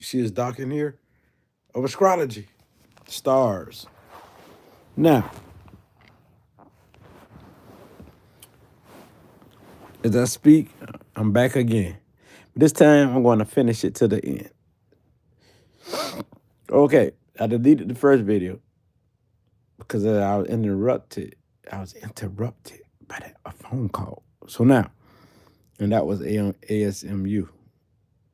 You see this doc in here of astrology, stars. Now, as I speak, I'm back again. This time, I'm going to finish it to the end. Okay, I deleted the first video because I was interrupted. I was interrupted by a phone call. So now, and that was ASMU.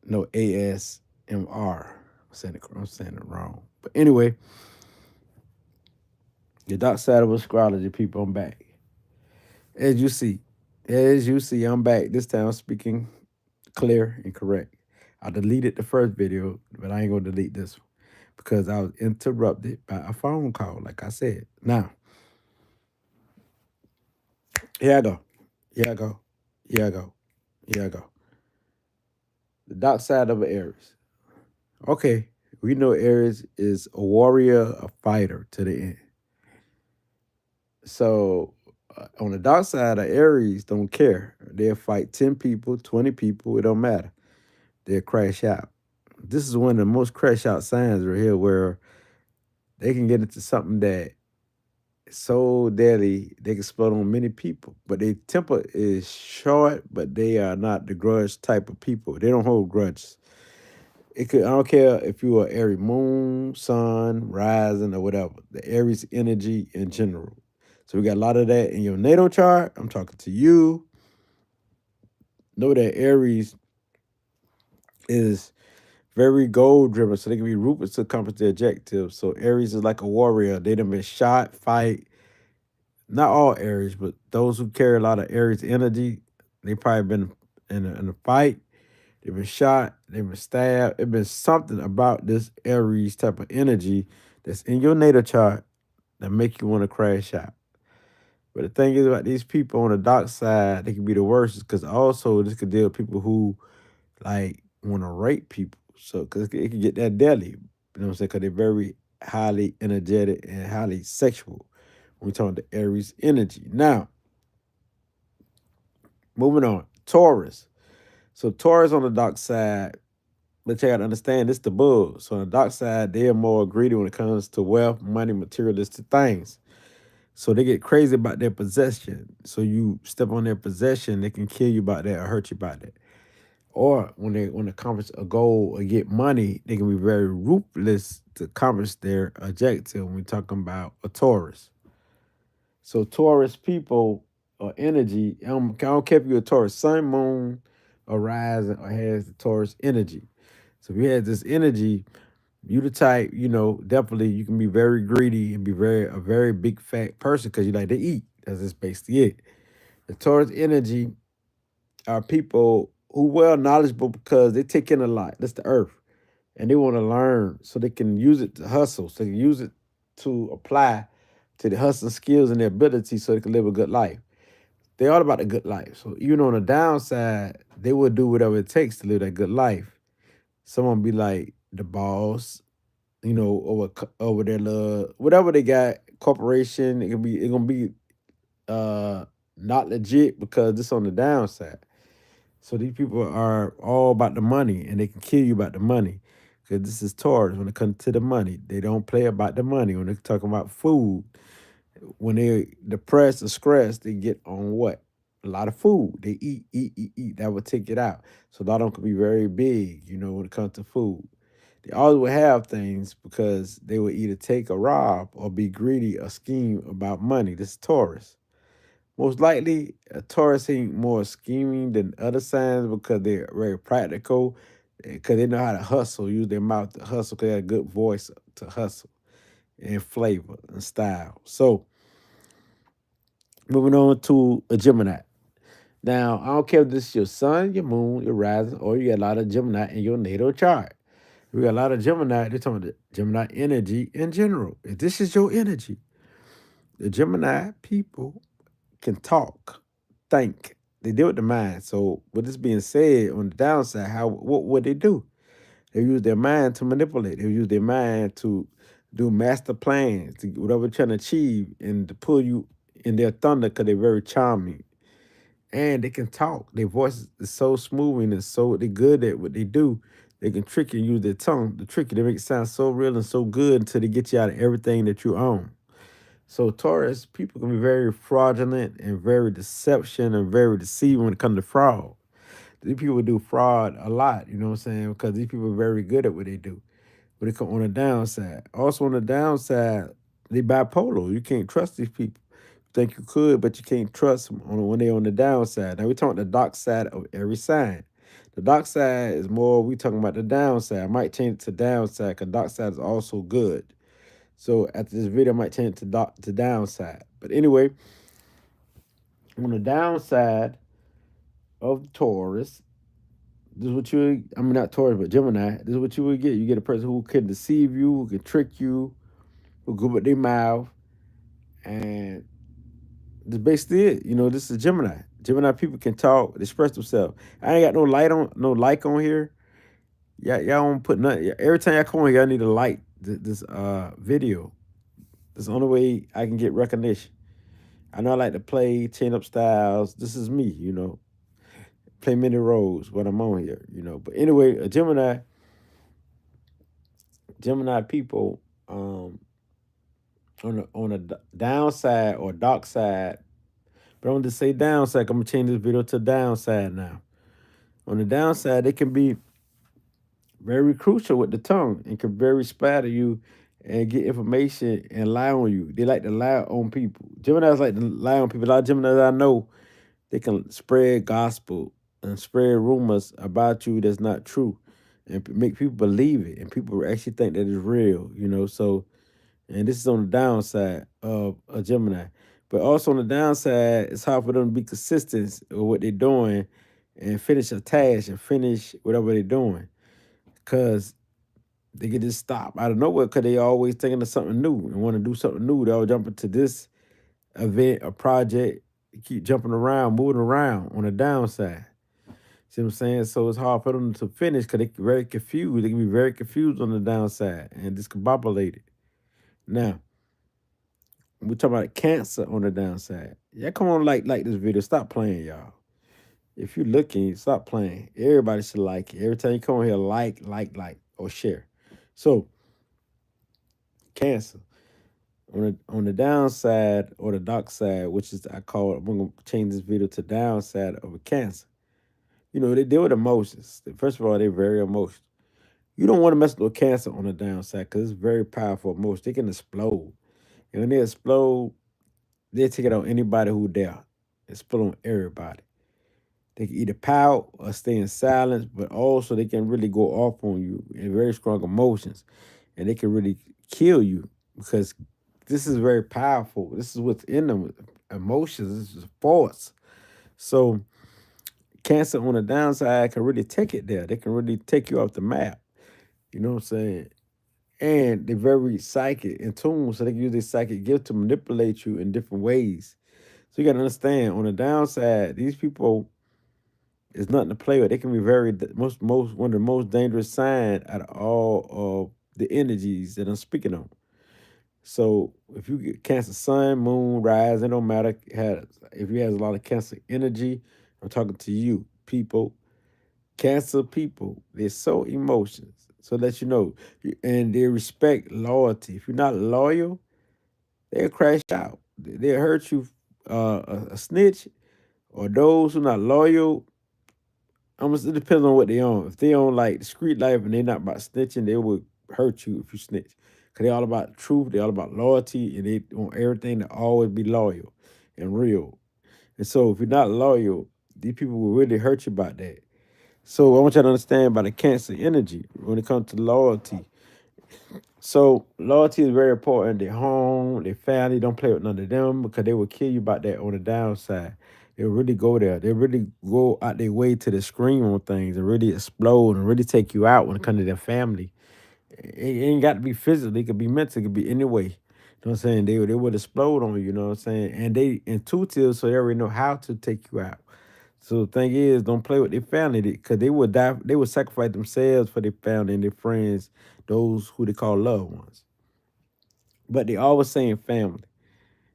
No, ASMR. I'm saying it wrong. But anyway, the dark side of astrology, people, I'm back. As you see, I'm back. This time I'm speaking clear and correct. I deleted the first video, but I ain't gonna delete this one because I was interrupted by a phone call, like I said. Now, here I go. Here I go. Here I go. Here I go. The dark side of an Aries. Okay, we know Aries is a warrior, a fighter to the end. So on the dark side of Aries, don't care. They'll fight 10 people, 20 people, it don't matter. They'll crash out. This is one of the most crash out signs right here where they can get into something that is so deadly they can explode on many people. But their temper is short, but they are not the grudge type of people. They don't hold grudges. I don't care if you are Aries moon, sun, rising, or whatever. The Aries energy in general. So we got a lot of that in your natal chart. I'm talking to you. Know that Aries is very goal driven, so they can be ruthless to accomplish their objectives. So Aries is like a warrior. They done been shot, fight. Not all Aries, but those who carry a lot of Aries energy, they probably been in a fight. They've been shot. They've been stabbed. It's been something about this Aries type of energy that's in your natal chart that make you want to crash out. But the thing is about these people on the dark side, they can be the worst because also this could deal with people who like want to rape people. So, because it can get that deadly. You know what I'm saying? Because they're very highly energetic and highly sexual when we talk the Aries energy. Now, moving on. Taurus. So, Taurus on the dark side, but you got to understand this the bull. So, on the dark side, they are more greedy when it comes to wealth, money, materialistic things. So they get crazy about their possession. So you step on their possession, they can kill you about that or hurt you about that. Or when they want to accomplish a goal or get money, they can be very ruthless to accomplish their objective when we're talking about a Taurus. So Taurus people or energy, I don't care if you're a Taurus sun, moon, or rising or has the Taurus energy. So if you have this energy, you the type, definitely you can be very greedy and be a very big fat person because you like to eat. That's just basically it. The Taurus energy are people who well knowledgeable because they take in a lot. That's the earth. And they want to learn so they can use it to hustle. So they can use it to apply to the hustling skills and their ability so they can live a good life. They're all about a good life. So even on the downside, they will do whatever it takes to live that good life. Someone be like the boss, over their little whatever they got, corporation, it's gonna be not legit because this on the downside. So these people are all about the money and they can kill you about the money. Because this is Taurus when it comes to the money. They don't play about the money. When they're talking about food, when they're depressed or stressed, they get on what? A lot of food. They eat, eat, eat, eat. That would take it out. So a lot of them could be very big, when it comes to food. They always will have things because they will either take or rob or be greedy or scheme about money. This is Taurus. Most likely, a Taurus ain't more scheming than other signs because they're very practical, because they know how to hustle, use their mouth to hustle, because they have a good voice to hustle and flavor and style. So, moving on to a Gemini. Now, I don't care if this is your sun, your moon, your rising, or you got a lot of Gemini in your natal chart. We got a lot of Gemini. They're talking about the Gemini energy in general. If this is your energy, the Gemini people can talk, think. They deal with the mind. So, with this being said, on the downside, what would they do? They use their mind to manipulate. They use their mind to do master plans to get whatever they're trying to achieve and to pull you in their thunder because they're very charming and they can talk. Their voice is so smooth and so they're good at what they do They can trick you and use their tongue to trick you. They make it sound so real and so good until they get you out of everything that you own. So Taurus, people can be very fraudulent and very deception and very deceiving when it comes to fraud. These people do fraud a lot, you know what I'm saying? Because these people are very good at what they do. When it come on the downside. Also on the downside, they bipolar. You can't trust these people. You think you could, but you can't trust them when they're on the downside. Now we're talking the dark side of every sign. The dark side is more, we talking about the downside. I might change it to downside because dark side is also good. So after this video, I might change it to downside. But anyway, on the downside of Taurus, this is what you, I mean, not Taurus, but Gemini, this is what you would get. You get a person who can deceive you, who can trick you, who go with their mouth, and that's basically it. You know, this is Gemini. Gemini people can talk, express themselves. I ain't got no like on here. Yeah, y'all don't put nothing. Every time y'all come on here, I need to like this video. That's the only way I can get recognition. I know I like to play, chain up styles. This is me, you know. Play many roles when I'm on here, you know. But anyway, a Gemini people, on the downside or dark side, but I'm gonna just say downside. I'm gonna change this video to downside now. On the downside, they can be very crucial with the tongue and can very splatter you and get information and lie on you. They like to lie on people. Geminis like to lie on people. A lot of Geminis I know, they can spread gospel and spread rumors about you that's not true and make people believe it. And people actually think that it's real, you know. So, and this is on the downside of a Gemini. But also on the downside, it's hard for them to be consistent with what they're doing and finish a task and finish whatever they're doing. Because they can just stop out of nowhere because they always thinking of something new and want to do something new. They'll jump into this event or project, keep jumping around, moving around on the downside. See what I'm saying? So it's hard for them to finish because they're very confused. They can be very confused on the downside and discombobulated. Now, we talk about Cancer on the downside. Yeah, come on, like this video. Stop playing, y'all. If you're looking, stop playing. Everybody should like it. Every time you come on here, like, or share. So, Cancer on the downside or the dark side, which is I'm gonna change this video to downside of a Cancer. You know, they deal with emotions. First of all, they're very emotional. You don't want to mess with Cancer on the downside because it's very powerful emotion. They can explode. And when they explode, they take it on anybody who there. Explode on everybody. They can either pout or stay in silence, but also they can really go off on you in very strong emotions. And they can really kill you because this is very powerful. This is what's in them. Emotions, this is force. So Cancer on the downside can really take it there. They can really take you off the map. You know what I'm saying? And they're very psychic in tune, so they can use their psychic gift to manipulate you in different ways. So you gotta understand, on the downside, these people is nothing to play with. They can be most one of the most dangerous signs out of all of the energies that I'm speaking on. So if you get Cancer Sun, Moon, Rise, it don't matter. If you have a lot of Cancer energy, I'm talking to you, people. Cancer people, they're so emotions. So that you know, and they respect loyalty. If you're not loyal, they'll crash out. They'll hurt you. A snitch or those who not loyal, almost it depends on what they own. If they own like the street life and they're not about snitching, they will hurt you if you snitch. Cause they all about truth, they all about loyalty, and they want everything to always be loyal and real. And so if you're not loyal, these people will really hurt you about that. So I want you to understand about the Cancer energy when it comes to loyalty. So loyalty is very important. Their home, their family, don't play with none of them because they will kill you about that on the downside. They'll really go there. They really go out their way to the scream on things and really explode and really take you out when it comes to their family. It ain't got to be physical. It could be mental. It could be any way. You know what I'm saying? They would explode on you. You know what I'm saying? And they intuitive, so they already know how to take you out. So the thing is, don't play with their family because they would die. They would sacrifice themselves for their family and their friends, those who they call loved ones. But they always saying family.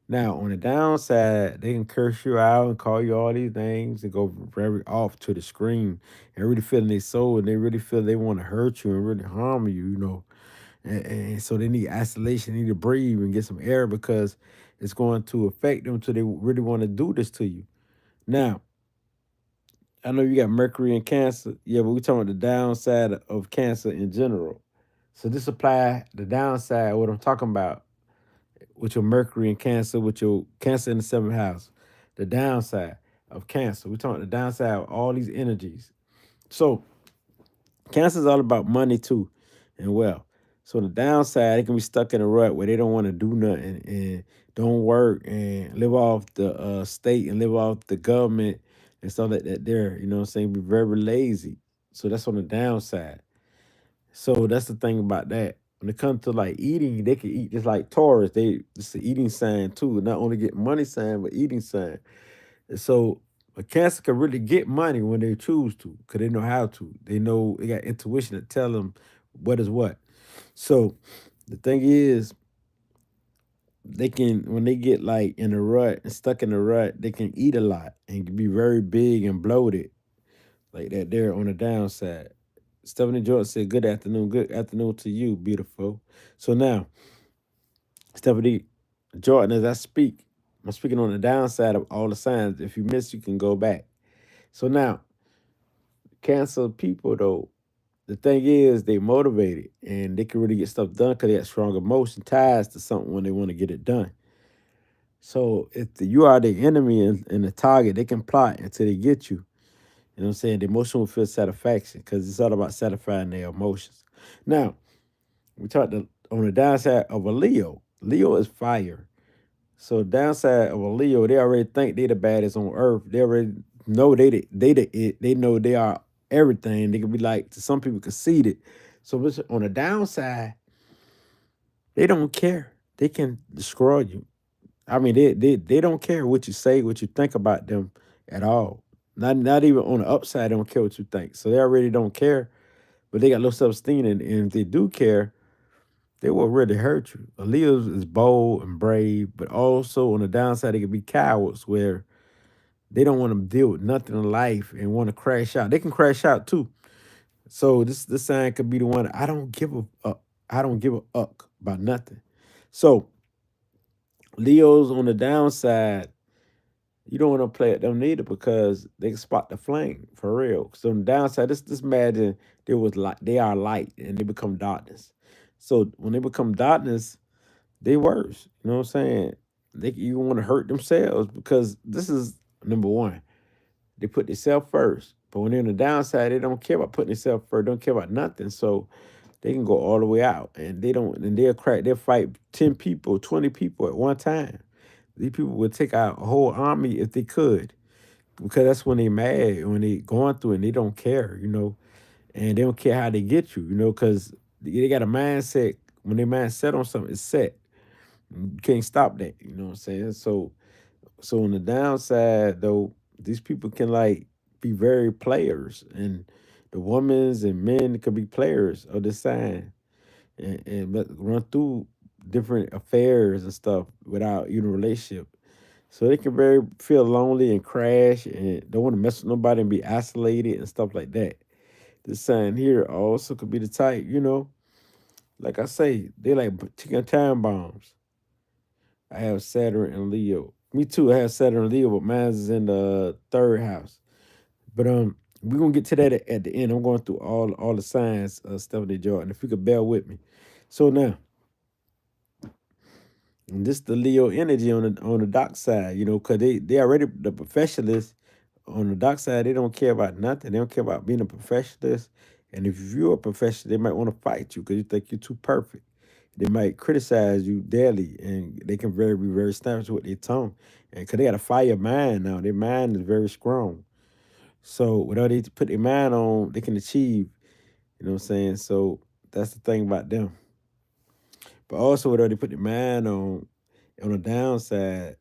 Now, on the downside, they can curse you out and call you all these names and go very off to the screen and really feel in their soul, and they really feel they want to hurt you and really harm you, And so they need isolation, they need to breathe and get some air because it's going to affect them until they really want to do this to you. Now, I know you got Mercury and Cancer. Yeah, but we're talking about the downside of Cancer in general. So this apply the downside, what I'm talking about, with your Mercury and Cancer, with your Cancer in the seventh house. The downside of Cancer. We're talking about the downside of all these energies. So Cancer is all about money too and wealth. So the downside, they can be stuck in a rut where they don't want to do nothing and don't work and live off the state and live off the government and stuff like that there. You know what I'm saying? Be very lazy. So that's on the downside. So that's the thing about that. When it comes to like eating, they can eat just like Taurus. It's the eating sign too. Not only get money sign, but eating sign. And so a Cancer can really get money when they choose to, because they know how to. They know they got intuition to tell them what is what. So the thing is, they can when they get like in a rut and stuck in a rut, they can eat a lot and be very big and bloated like that. There on the downside. Stephanie Jordan said, "Good afternoon. Good afternoon to you, beautiful." So now, Stephanie Jordan, as I speak, I'm speaking on the downside of all the signs. If you miss, you can go back. So now, Cancer people though, the thing is they motivated and they can really get stuff done because they have strong emotion ties to something when they want to get it done. So if you are the enemy and the target, they can plot until they get you. You know what I'm saying? The emotion will feel satisfaction because it's all about satisfying their emotions. Now, we talked on the downside of a Leo. Leo is fire. So downside of a Leo, they already think they the baddest on earth. They already know they the it. They know they are everything. They can be like to some people conceited. So on the downside, they don't care. They can destroy you. I mean, they don't care what you say, what you think about them at all. Not even on the upside, they don't care what you think. So they already don't care, but they got low self esteem, and if they do care, they will really hurt you. A Leo is bold and brave, but also on the downside, they can be cowards where they don't want to deal with nothing in life and want to crash out. They can crash out too. So this sign could be the one. I don't give a uck about nothing. So Leos on the downside, you don't want to play at them neither because they can spot the flame for real. So on the downside, this imagine there was light, they are light and they become darkness. So when they become darkness, they worse. You know what I'm saying? They even want to hurt themselves because this is number one. They put themselves first. But when they're on the downside, they don't care about putting themselves first, don't care about nothing. So they can go all the way out. And they'll fight 10 people, 20 people at one time. These people would take out a whole army if they could. Because that's when they mad, when they going through it and they don't care, and they don't care how they get you, because they got a mindset. When they mindset on something, it's set. You can't stop that. You know what I'm saying? So on the downside though, these people can like be very players, and the women's and men could be players of the sign and run through different affairs and stuff without even a relationship. So they can very feel lonely and crash and don't want to mess with nobody and be isolated and stuff like that. This sign here also could be the type, like I say, they like ticking time bombs. I have Saturn and Leo. Me too. I have Saturn and Leo, but mine is in the third house. But we're gonna get to that at the end. I'm going through all the signs of Stephanie Jordan. If you could bear with me. So now, and this the Leo energy on the dock side, because they already the professionalists on the dock side. They don't care about nothing. They don't care about being a professionalist. And if you're a professional, they might want to fight you because you think you're too perfect. They might criticize you daily, and they can be very snappy with their tongue. And because they got a fire mind now, their mind is very strong. So whatever they put their mind on, they can achieve. You know what I'm saying? So that's the thing about them. But also whatever they put their mind on the downside,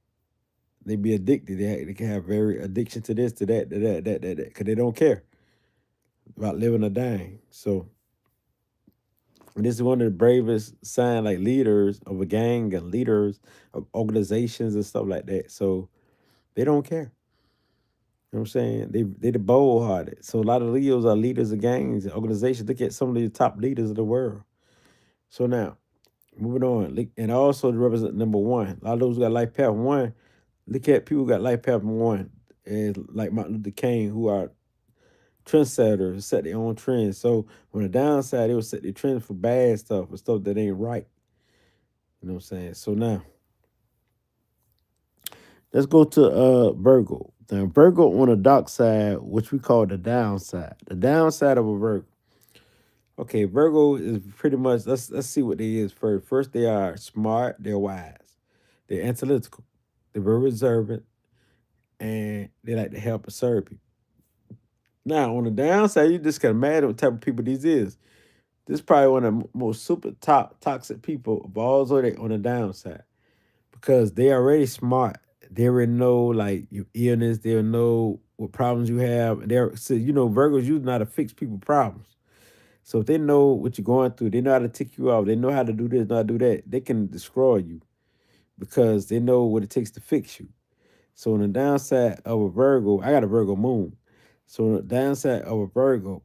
they be addicted. They can have very addiction to this, to that, because they don't care about living or dying. So And this is one of the bravest sign like leaders of a gang and leaders of organizations and stuff like that. So they don't care. You know what I'm saying? They the bold hearted. So a lot of Leos are leaders of gangs and organizations. Look at some of the top leaders of the world. So now, moving on. And also to represent number one. A lot of those who got life path one, look at people who got life path one. And like Martin Luther King, who are trendsetters, set their own trends. So on the downside, they will set their trends for bad stuff, for stuff that ain't right. You know what I'm saying? So now let's go to Virgo. Now Virgo on the dark side, which we call the downside. The downside of a Virgo. Okay, Virgo is pretty much let's see what they is first. First, they are smart, they're wise, they're analytical, they're very observant, and they like to help and serve people. Now, on the downside, you just can imagine what type of people these is. This is probably one of the most super top toxic people of all zodiac on the downside because they already smart. They already know like your illness. They'll know what problems you have. They're so Virgos usually know how to fix people problems. So if they know what you're going through, they know how to tick you off. They know how to do this, know how to do that. They can destroy you because they know what it takes to fix you. So on the downside of a Virgo, I got a Virgo moon. So on the downside of a Virgo,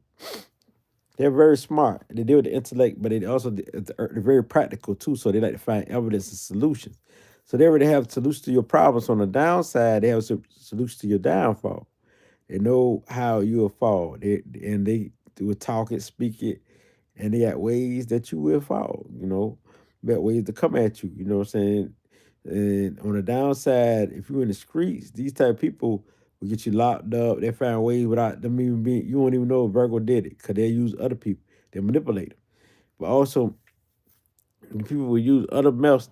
they're very smart. They deal with the intellect, but they're very practical too. So they like to find evidence and solutions. So they already have solutions to your problems. On the downside, they have solutions to your downfall. They know how you will fall. They will talk it, speak it, and they got ways that you will fall. They got ways to come at you. You know what I'm saying? And on the downside, if you're in the streets, these type of people will get you locked up. They find ways without them even being. You won't even know if Virgo did it because they use other people. They manipulate them. But also, people will use other mouths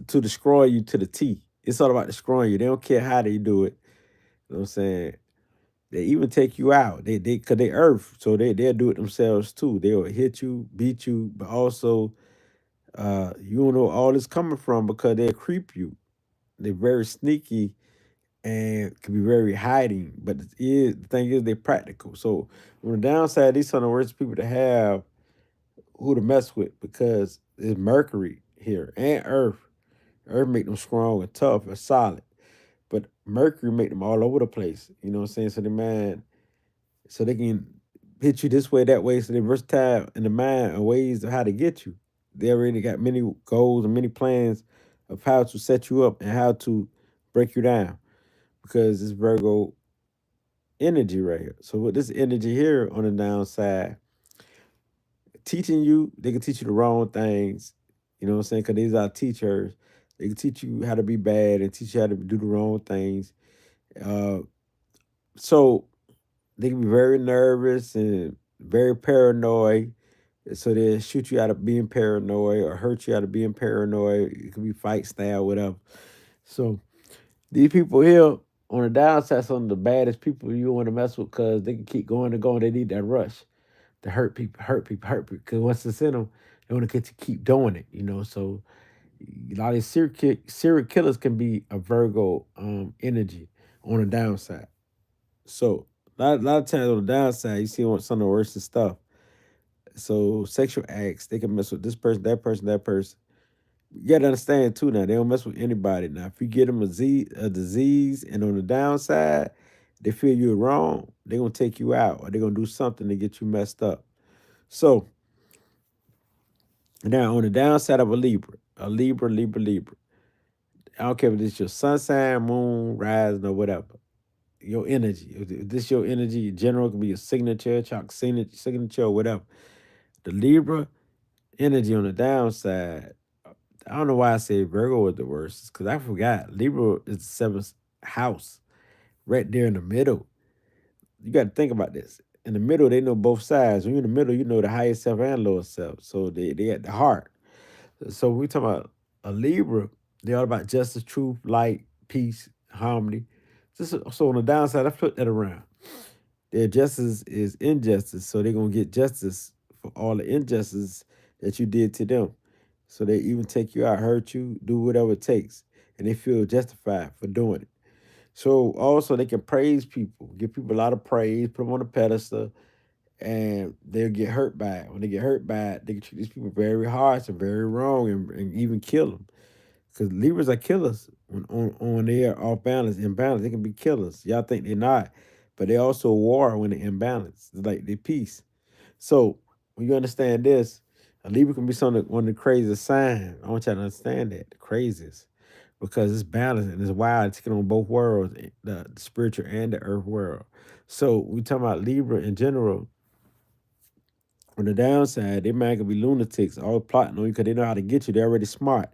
to destroy you to the T. It's all about destroying you. They don't care how they do it. You know what I'm saying? They even take you out. Cause they earth, so they'll do it themselves too. They'll hit you, beat you, but also you don't know all this coming from because they'll creep you. They're very sneaky and can be very hiding. But the thing is they're practical. So on the downside, these are the worst people to have who to mess with because it's Mercury here and Earth. Earth make them strong and tough and solid. But Mercury make them all over the place. You know what I'm saying? So they can hit you this way, that way. So they're versatile in the mind and ways of how to get you. They already got many goals and many plans of how to set you up and how to break you down because it's Virgo energy right here. So with this energy here on the downside, teaching you, they can teach you the wrong things. You know what I'm saying? Because these are teachers. They can teach you how to be bad and teach you how to do the wrong things. Uh, so they can be very nervous and very paranoid. So they shoot you out of being paranoid or hurt you out of being paranoid. It could be fight style, whatever. So these people here on the downside, some of the baddest people you want to mess with because they can keep going and going. They need that rush to hurt people, hurt people, hurt people. Because once it's in them, they want to get to keep doing it. So a lot of these serial killers can be a Virgo energy on the downside. So lot of times on the downside, you see some of the worst stuff. So sexual acts, they can mess with this person, that person, that person. You gotta understand too now, they don't mess with anybody. Now, if you get them a disease and on the downside, they feel you're wrong, they're gonna take you out or they're gonna do something to get you messed up. So now on the downside of a Libra. I don't care if it's your sun sign, moon, rising, or whatever. Your energy. If this your energy, general can be your signature, chalk signature, or whatever. The Libra energy on the downside. I don't know why I say Virgo was the worst, because I forgot. Libra is the seventh house, right there in the middle. You got to think about this. In the middle, they know both sides. When you're in the middle, you know the highest self and lowest self. So they at the heart. So we talk about a Libra, they're all about justice, truth, light, peace, harmony. So on the downside, I flip that around. Their justice is injustice, so they're gonna get justice for all the injustice that you did to them. So they even take you out, hurt you, do whatever it takes, and they feel justified for doing it. So also they can praise people, give people a lot of praise, put them on a pedestal, and they'll get hurt by it. When they get hurt by it, they can treat these people very harsh and very wrong, and even kill them. Because Libras are killers when they are off balance, imbalance. They can be killers. Y'all think they're not, but they also war when they're imbalanced. It's like they peace. So when you understand this, a Libra can be one of the craziest signs. I want y'all to understand that the craziest, because it's balanced and it's wild. It's taking on both worlds, the spiritual and the earth world. So we talking about Libra in general. On the downside, they might could be lunatics, all plotting on you because they know how to get you. They're already smart.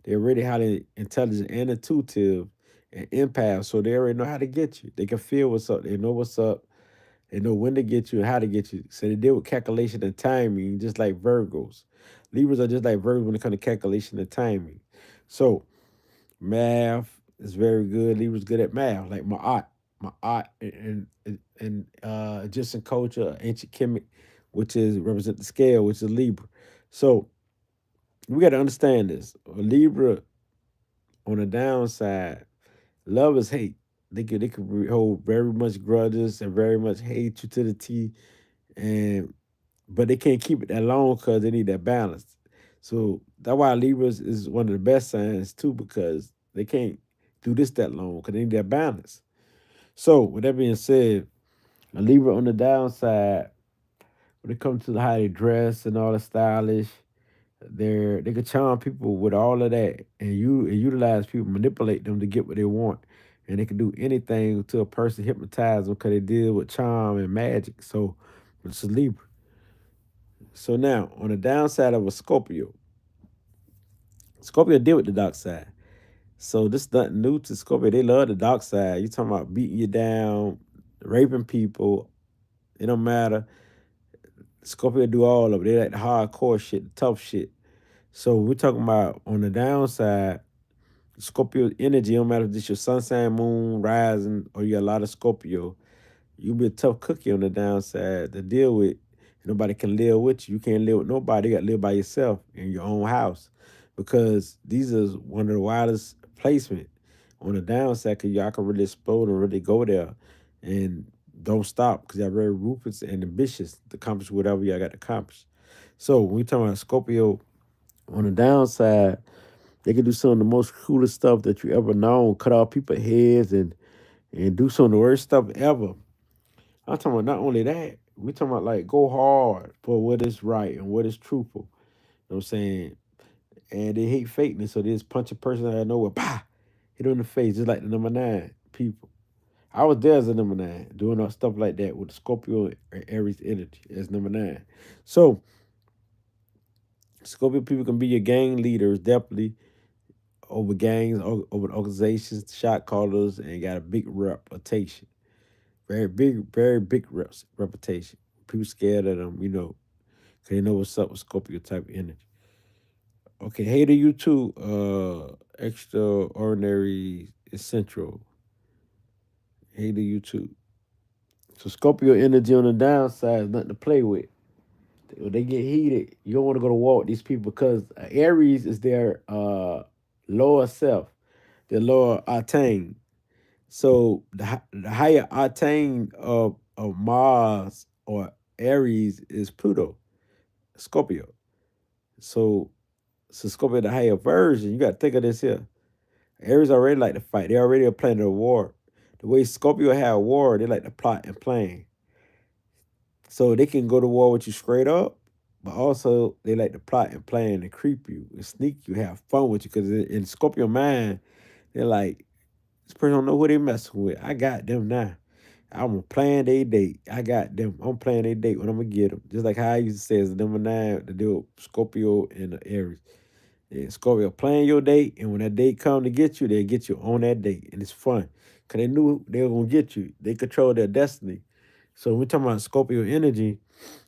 They're already highly intelligent and intuitive and empath. So they already know how to get you. They can feel what's up. They know what's up. They know when to get you and how to get you. So they deal with calculation and timing, just like Virgos. Libras are just like Virgos when it comes to calculation and timing. So math is very good. Libra's good at math, like my aunt and Egyptian culture, ancient Kemet, which is represent the scale, which is Libra. So we got to understand this. A Libra on the downside, love is hate. They could hold very much grudges and very much hate you to the T, and but they can't keep it that long because they need that balance. So that's why Libras is one of the best signs too, because they can't do this that long because they need that balance. So with that being said, a Libra on the downside, when it comes to how they dress and all the stylish, they can charm people with all of that, and utilize people, manipulate them to get what they want, and they can do anything to a person, hypnotize them because they deal with charm and magic. So it's a Libra. So now on the downside of a Scorpio, Scorpio deal with the dark side. So this nothing new to Scorpio. They love the dark side. You talking about beating you down, raping people. It don't matter. Scorpio do all of it. They like the hardcore shit, the tough shit. So we're talking about on the downside, Scorpio energy, don't matter if it's your sun sign, moon, rising, or you got a lot of Scorpio. You be a tough cookie on the downside to deal with. Nobody can live with you. You can't live with nobody. You got to live by yourself in your own house, because these is one of the wildest placement on the downside, because y'all can really explode and really go there and don't stop, because y'all very ruthless and ambitious to accomplish whatever y'all got to accomplish. So when we talking about Scorpio on the downside, they can do some of the most coolest stuff that you ever known, cut off people's heads and do some of the worst stuff ever. I'm talking about not only that, we talking about like go hard for what is right and what is truthful. You know what I'm saying? And they hate fakeness, so they just punch a person out of nowhere, bah, hit them in the face, just like the number 9 people. I was there as a number 9, doing all stuff like that with Scorpio and Aries energy as number 9. So Scorpio people can be your gang leaders, definitely over gangs, over organizations, shot callers, and got a big reputation. Very big reputation. People scared of them, because they know what's up with Scorpio type of energy. Okay, hey to you too, extraordinary essential. Hey to you too. So Scorpio energy on the downside is nothing to play with. When they get heated, you don't want to go to war with these people, because Aries is their lower self, their lower octane. So the higher octane of Mars or Aries is Pluto, Scorpio. So Scorpio the higher version. You got to think of this here. Aries already like to fight. They already a planet of war. The way Scorpio have war, they like to plot and plan. So they can go to war with you straight up, but also they like to plot and plan and creep you and sneak you, have fun with you. Because in Scorpio mind, they're like, this person don't know who they messing with. I got them now. I'm gonna plan their date. I got them. I'm planning their date when I'm gonna get them. Just like how I used to say as the number 9 to deal with Scorpio and the Aries. Yeah, Scorpio plan your date, and when that date come to get you, they'll get you on that date, and it's fun. Cause they knew they were gonna get you. They control their destiny. So when we're talking about Scorpio energy,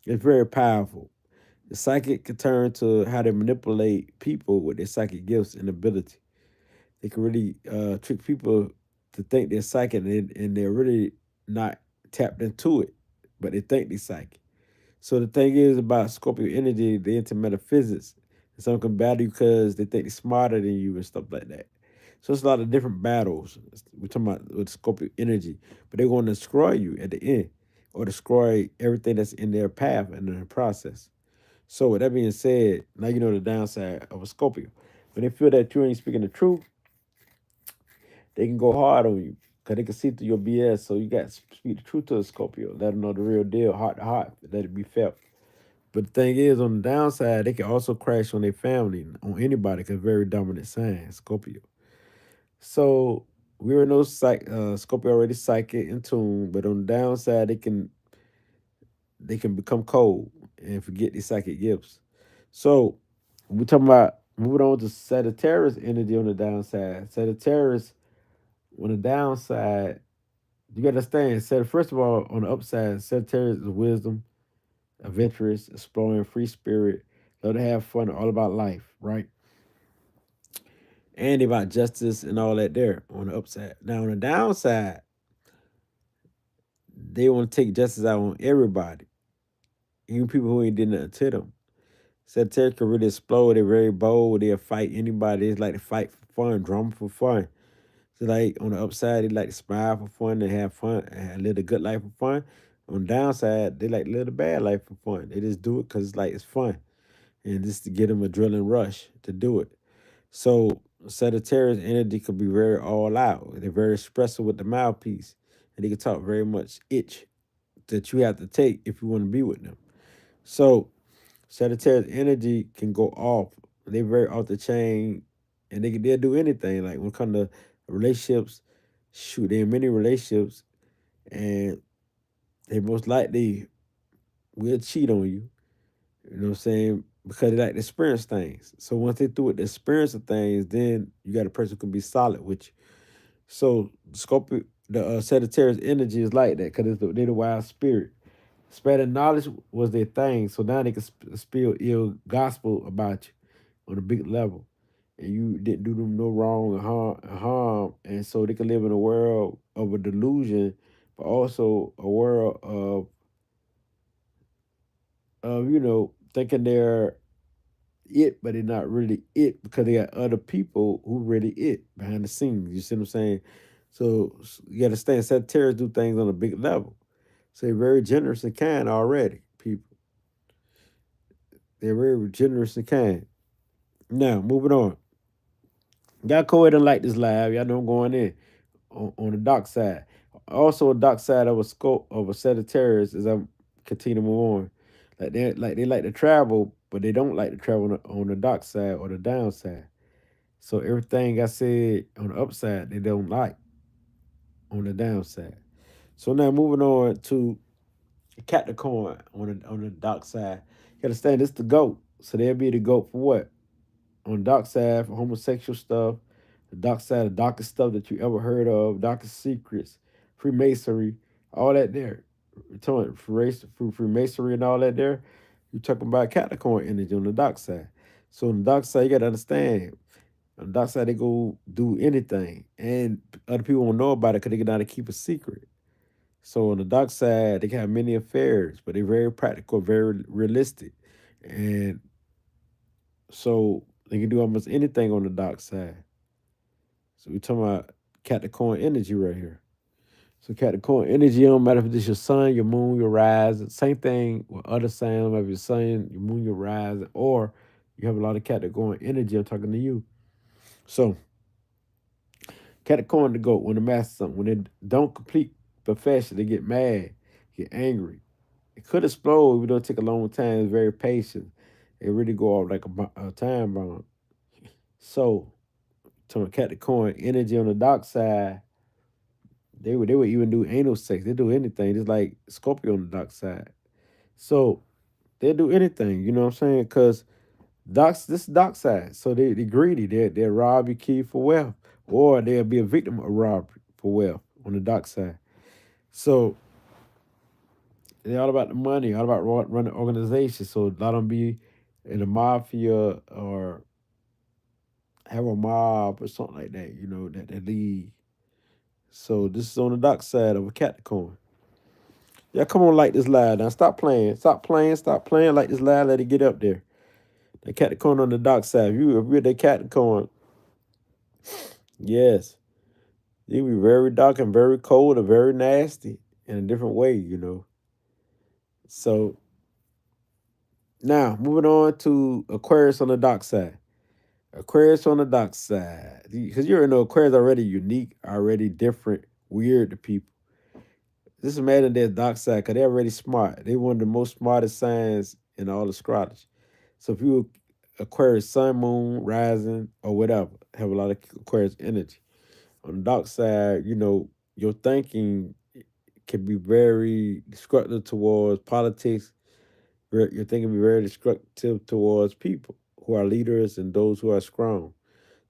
it's very powerful. The psychic can turn to how they manipulate people with their psychic gifts and ability. They can really trick people to think they're psychic, and they're really not tapped into it, but they think they're psychic. So the thing is about Scorpio energy, they into metaphysics. And some can battle you because they think they're smarter than you and stuff like that. So it's a lot of different battles. We're talking about with Scorpio energy, but they're going to destroy you at the end. or destroy everything that's in their path and in the process. So with that being said, now you know the downside of a Scorpio. When they feel that you ain't speaking the truth, they can go hard on you because they can see through your BS. So you got to speak the truth to a Scorpio. Let them know the real deal, heart to heart. Let it be felt. But the thing is, on the downside, they can also crash on their family, on anybody, because very dominant sign, Scorpio. So we already know Scorpio already psychic in tune, but on the downside, they can become cold and forget these psychic gifts. So we're talking about moving on to Sagittarius energy on the downside. Sagittarius on the downside, you gotta understand. First of all, on the upside, Sagittarius is wisdom, adventurous, exploring, free spirit, love to have fun, all about life, right? And about justice and all that there on the upside. Now on the downside, they want to take justice out on everybody, even people who ain't did nothing to them. Sagittarius can really explode. They're very bold. They'll fight anybody. They like to fight for fun, drama for fun. So like on the upside, they like to smile for fun. They have fun and live a good life for fun. On the downside, they like to live a bad life for fun. They just do it because it's fun. And just to get them a drilling rush to do it. So Sagittarius energy could be very all out. They're very expressive with the mouthpiece. And they can talk very much itch that you have to take if you want to be with them. So Sagittarius energy can go off. They're very off the chain, and they'll do anything. Like when it comes to relationships, shoot, they're in many relationships, and they most likely will cheat on you. You know what I'm saying? Because they like to experience things. So once they through with the experience of things, then you got a person who can be solid with you. So Scorpio, the Sagittarius energy is like that because they're the wild spirit. Spreading knowledge was their thing, so now they can spill ill gospel about you on a big level, and you didn't do them no wrong and harm, and so they can live in a world of a delusion, but also a world of thinking they're it, but they're not really it because they got other people who really it behind the scenes. You see what I'm saying? So you got to understand, Sagittarius do things on a big level. So they're very generous and kind already, people. They're very generous and kind. Now, moving on. Y'all go ahead and like this live. Y'all know I'm going in on the dark side. Also, a dark side of a scope of a Sagittarius as I'm continue to move on. They like to travel, but they don't like to travel on the dark side or the downside. So everything I said on the upside, they don't like on the downside. So now moving on to Capricorn on the dark side. You understand this the goat. So they'll be the goat for what? On the dark side for homosexual stuff, the dark side, the darkest stuff that you ever heard of, darkest secrets, Freemasonry, all that there. We're talking Freemasonry and all that there. You're talking about Capricorn energy on the dark side. So on the dark side, you got to understand. On the dark side, they go do anything, and other people won't know about it because they got to keep a secret. So on the dark side, they can have many affairs, but they're very practical, very realistic, and so they can do almost anything on the dark side. So we're talking about Capricorn energy right here. So Capricorn energy don't matter if it's your sun, your moon, your rise. Same thing with other signs, whether your sun, your moon, your rise, or you have a lot of Capricorn energy. I'm talking to you. So Capricorn to go when they master something. When they don't complete perfection, they get mad, get angry. It could explode if it don't take a long time. It's very patient. It really go off like a time bomb. So to a Capricorn energy on the dark side, they would even do anal sex. They do anything, just like Scorpio on the dark side. So they do anything, you know what I'm saying? Because this is dark side. So they greedy. They'll rob you, kill you for wealth, or they'll be a victim of robbery for wealth on the dark side. So they're all about the money, all about running organizations. So a lot of them be in a mafia or have a mob or something like that, that they lead. So this is on the dark side of a Capricorn. Yeah, come on, like this live now. Stop playing. Stop playing. Stop playing. Like this live. Let it get up there. The Capricorn on the dark side. If you're the Capricorn, yes, you be very dark and very cold and very nasty in a different way. So now moving on to Aquarius on the dark side. Aquarius on the dark side, because you already know Aquarius already unique, already different, weird to people. Just imagine their dark side, because they're already smart. They one of the most smartest signs in all astrology. So if you Aquarius sun, moon, rising, or whatever, have a lot of Aquarius energy. On the dark side, your thinking can be very destructive towards politics. Your thinking can be very destructive towards people who are leaders and those who are strong.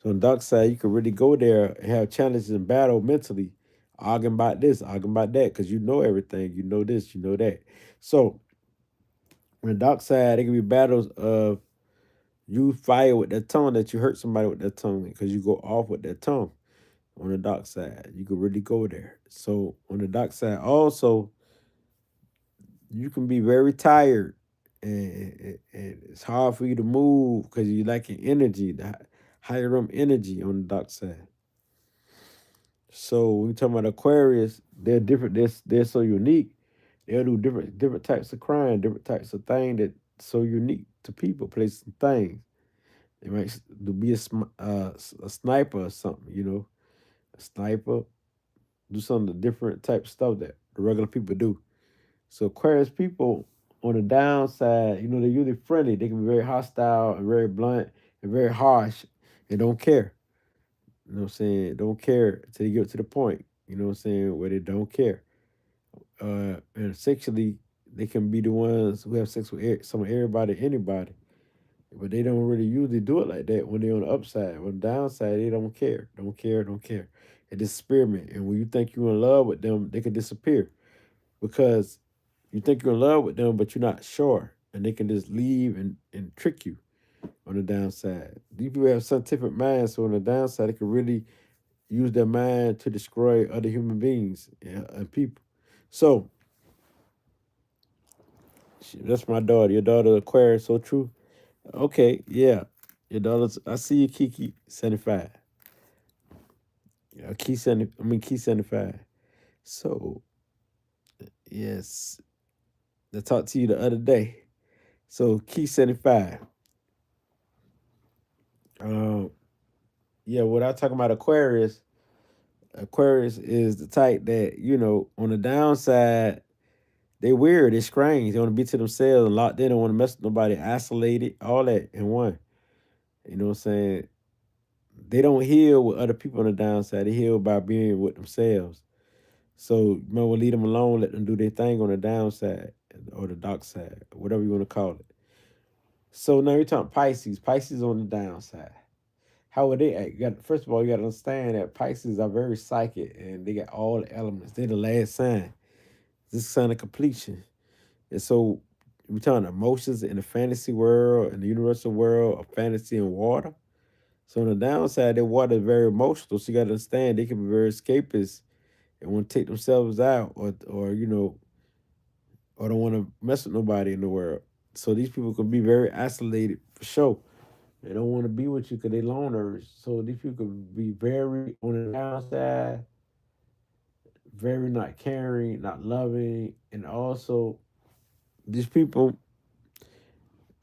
So on the dark side, you can really go there and have challenges and battle mentally, arguing about this, arguing about that, because you know everything. You know this, you know that. So on the dark side, it can be battles of you fire with that tongue that you hurt somebody with that tongue because you go off with that tongue. On the dark side, you can really go there. So on the dark side, also you can be very tired, and it's hard for you to move because you lacking energy, the higher energy on the dark side. So when we talk about Aquarius, they're different. They're so unique. They'll do different types of crime, different types of things that so unique to people, places, and things. They might be a sniper or something, a sniper, do some of the different type of stuff that the regular people do. So Aquarius people on the downside, they're usually friendly. They can be very hostile and very blunt and very harsh and don't care. You know what I'm saying? Don't care until they get to the point. You know what I'm saying? Where they don't care. And sexually, they can be the ones who have sex with some everybody, anybody. But they don't really usually do it like that when they're on the upside. On the downside, they don't care. Don't care, don't care. It's experiment. And when you think you're in love with them, they can disappear. Because you think you're in love with them, but you're not sure. And they can just leave and trick you on the downside. These people have scientific minds, so on the downside, they can really use their mind to destroy other human beings and people. So that's my daughter. Your daughter Aquarius, so true. Okay, yeah. Your daughter's I see you, Kiki 75. Yeah, Key 75. So yes. I talked to you the other day. So Key 75. Um, yeah, what I talking about Aquarius is the type that, on the downside, they weird, they strange. They want to be to themselves a lot. They don't want to mess with nobody, isolated, all that in one. You know what I'm saying? They don't heal with other people on the downside. They heal by being with themselves. So you might want to leave them alone, let them do their thing on the downside or the dark side, whatever you want to call it. So now you're talking Pisces. Pisces on the downside. How would they act? First of all, you got to understand that Pisces are very psychic and they got all the elements. They're the last sign. This sign of completion. And so we're talking emotions in the fantasy world, in the universal world of fantasy and water. So on the downside, their water is very emotional. So you got to understand they can be very escapist and want to take themselves out, or don't want to mess with nobody in the world. So these people can be very isolated for sure. They don't want to be with you because they loners. So these people can be very on the downside, very not caring, not loving, and also these people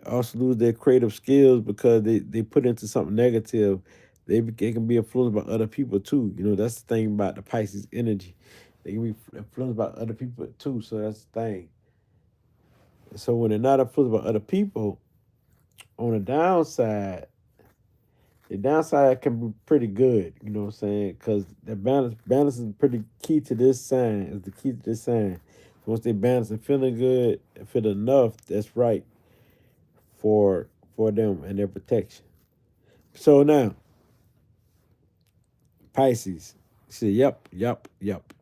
also lose their creative skills because they put into something negative. They can be influenced by other people too. That's the thing about the Pisces energy. They can be influenced by other people too. So that's the thing. So when they're not influenced by other people, on the downside can be pretty good. You know what I'm saying? Because the balance is pretty key to this sign. Is the key to this sign. Once they balance and feeling good, and feel enough, that's right for for them and their protection. So now, Pisces. See, yep, yep, yep.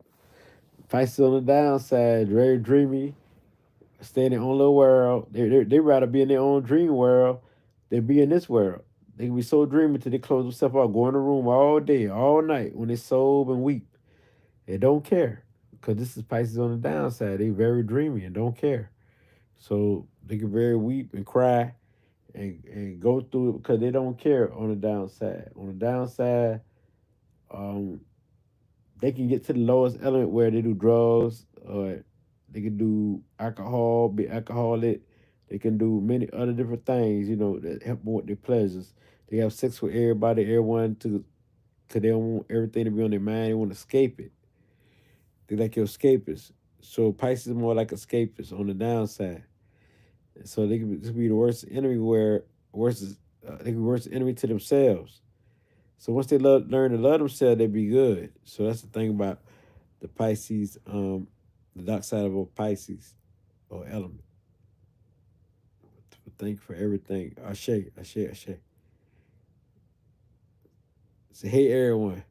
Pisces on the downside, very dreamy, stay in their own little world. They rather be in their own dream world than be in this world. They can be so dreamy till they close themselves out, go in the room all day, all night when they sob and weep. They don't care. Because this is Pisces on the downside. They very dreamy and don't care. So they can very weep and cry and go through it because they don't care on the downside. On the downside, um, they can get to the lowest element where they do drugs or They can do alcohol, be alcoholic. They can do many other different things, that help them with their pleasures. They have sex with everybody, everyone, because they don't want everything to be on their mind. They want to escape it. They like your escapists. So Pisces is more like escapists on the downside. So they can be the worst enemy they can be worst enemy to themselves. So once they learn to love themselves, they be good. So that's the thing about the Pisces, the dark side of a Pisces or element. Thank you for everything. Ashe, Ashe, Ashe. Say, hey, everyone.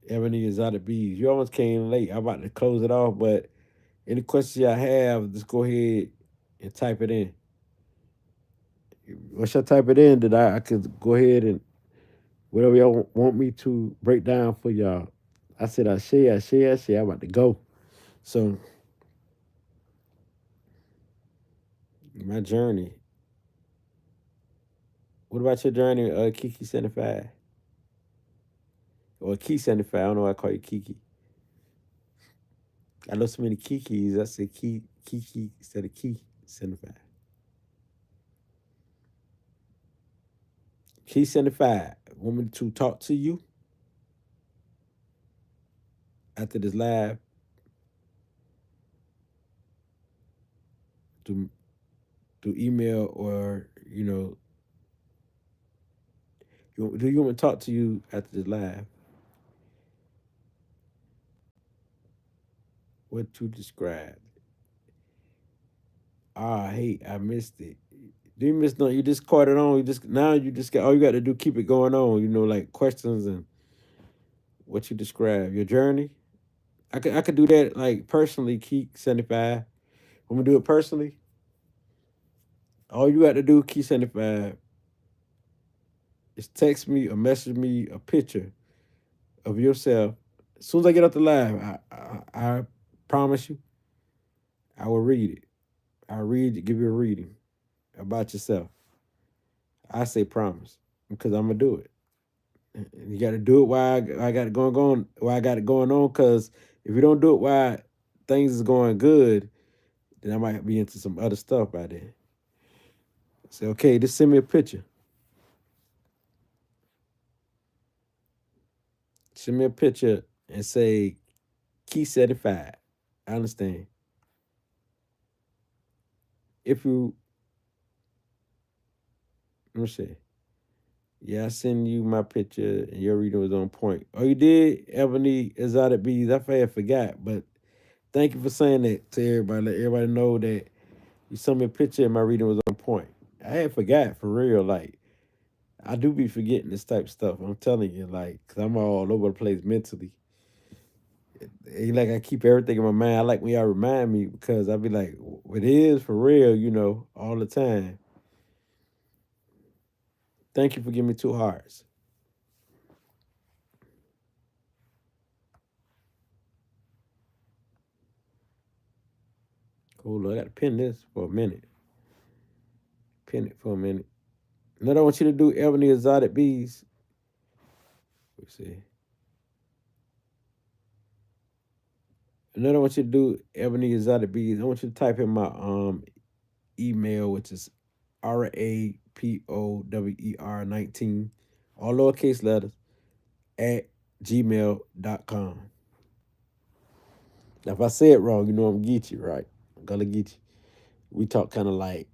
Ebony is out of bees. You almost came late. I'm about to close it off, but any questions y'all have, just go ahead and type it in. Once y'all type it in, then I could go ahead and whatever y'all want me to break down for y'all. I said, Ashe, Ashe, Ashe. I'm about to go. So, my journey. What about your journey, Kiki 75? Or Key 75. I don't know why I call you Kiki. I know so many Kikis. I said Kiki instead of Key 75. Key 75. Want me to talk to you after this live through, through email or, do you want me to talk to you after this live? What to describe? Hey, I missed it. Do you miss no? You just caught it on. You just got all you got to do. Keep it going on. Like questions and what you describe your journey. I could do that like personally. Keep 75. I'm gonna do it personally. All you got to do, Key 75, is text me or message me a picture of yourself. As soon as I get off the live, I promise you, I will read it. Give you a reading about yourself. I say promise because I'm gonna do it. And you got to do it while I got it while I got it going on. Because if you don't do it while things is going good, then I might be into some other stuff by then. Say, okay, just send me a picture. Send me a picture and say Key 75. I understand. If you let me see. Yeah, I send you my picture and your reading was on point. Oh, you did? Ebony Exotic Bees. I forgot, but thank you for saying that to everybody. Let everybody know that you sent me a picture and my reading was on point. I had forgot for real. Like, I do be forgetting this type of stuff. I'm telling you, like, because I'm all over the place mentally. Like, I keep everything in my mind. I like when y'all remind me because I be like, it is for real, all the time. Thank you for giving me 2 hearts. Hold on, I got to pin this for a minute. Pin it for a minute. Another I want you to do, Ebony Exotic Bees. Let's see. Another I want you to do, Ebony Exotic Bees. I want you to type in my email, which is RAPOWER19, all lowercase letters, at gmail.com. Now, if I say it wrong, you know I'm Geechee, right? I'm gonna get you. We talk kind of like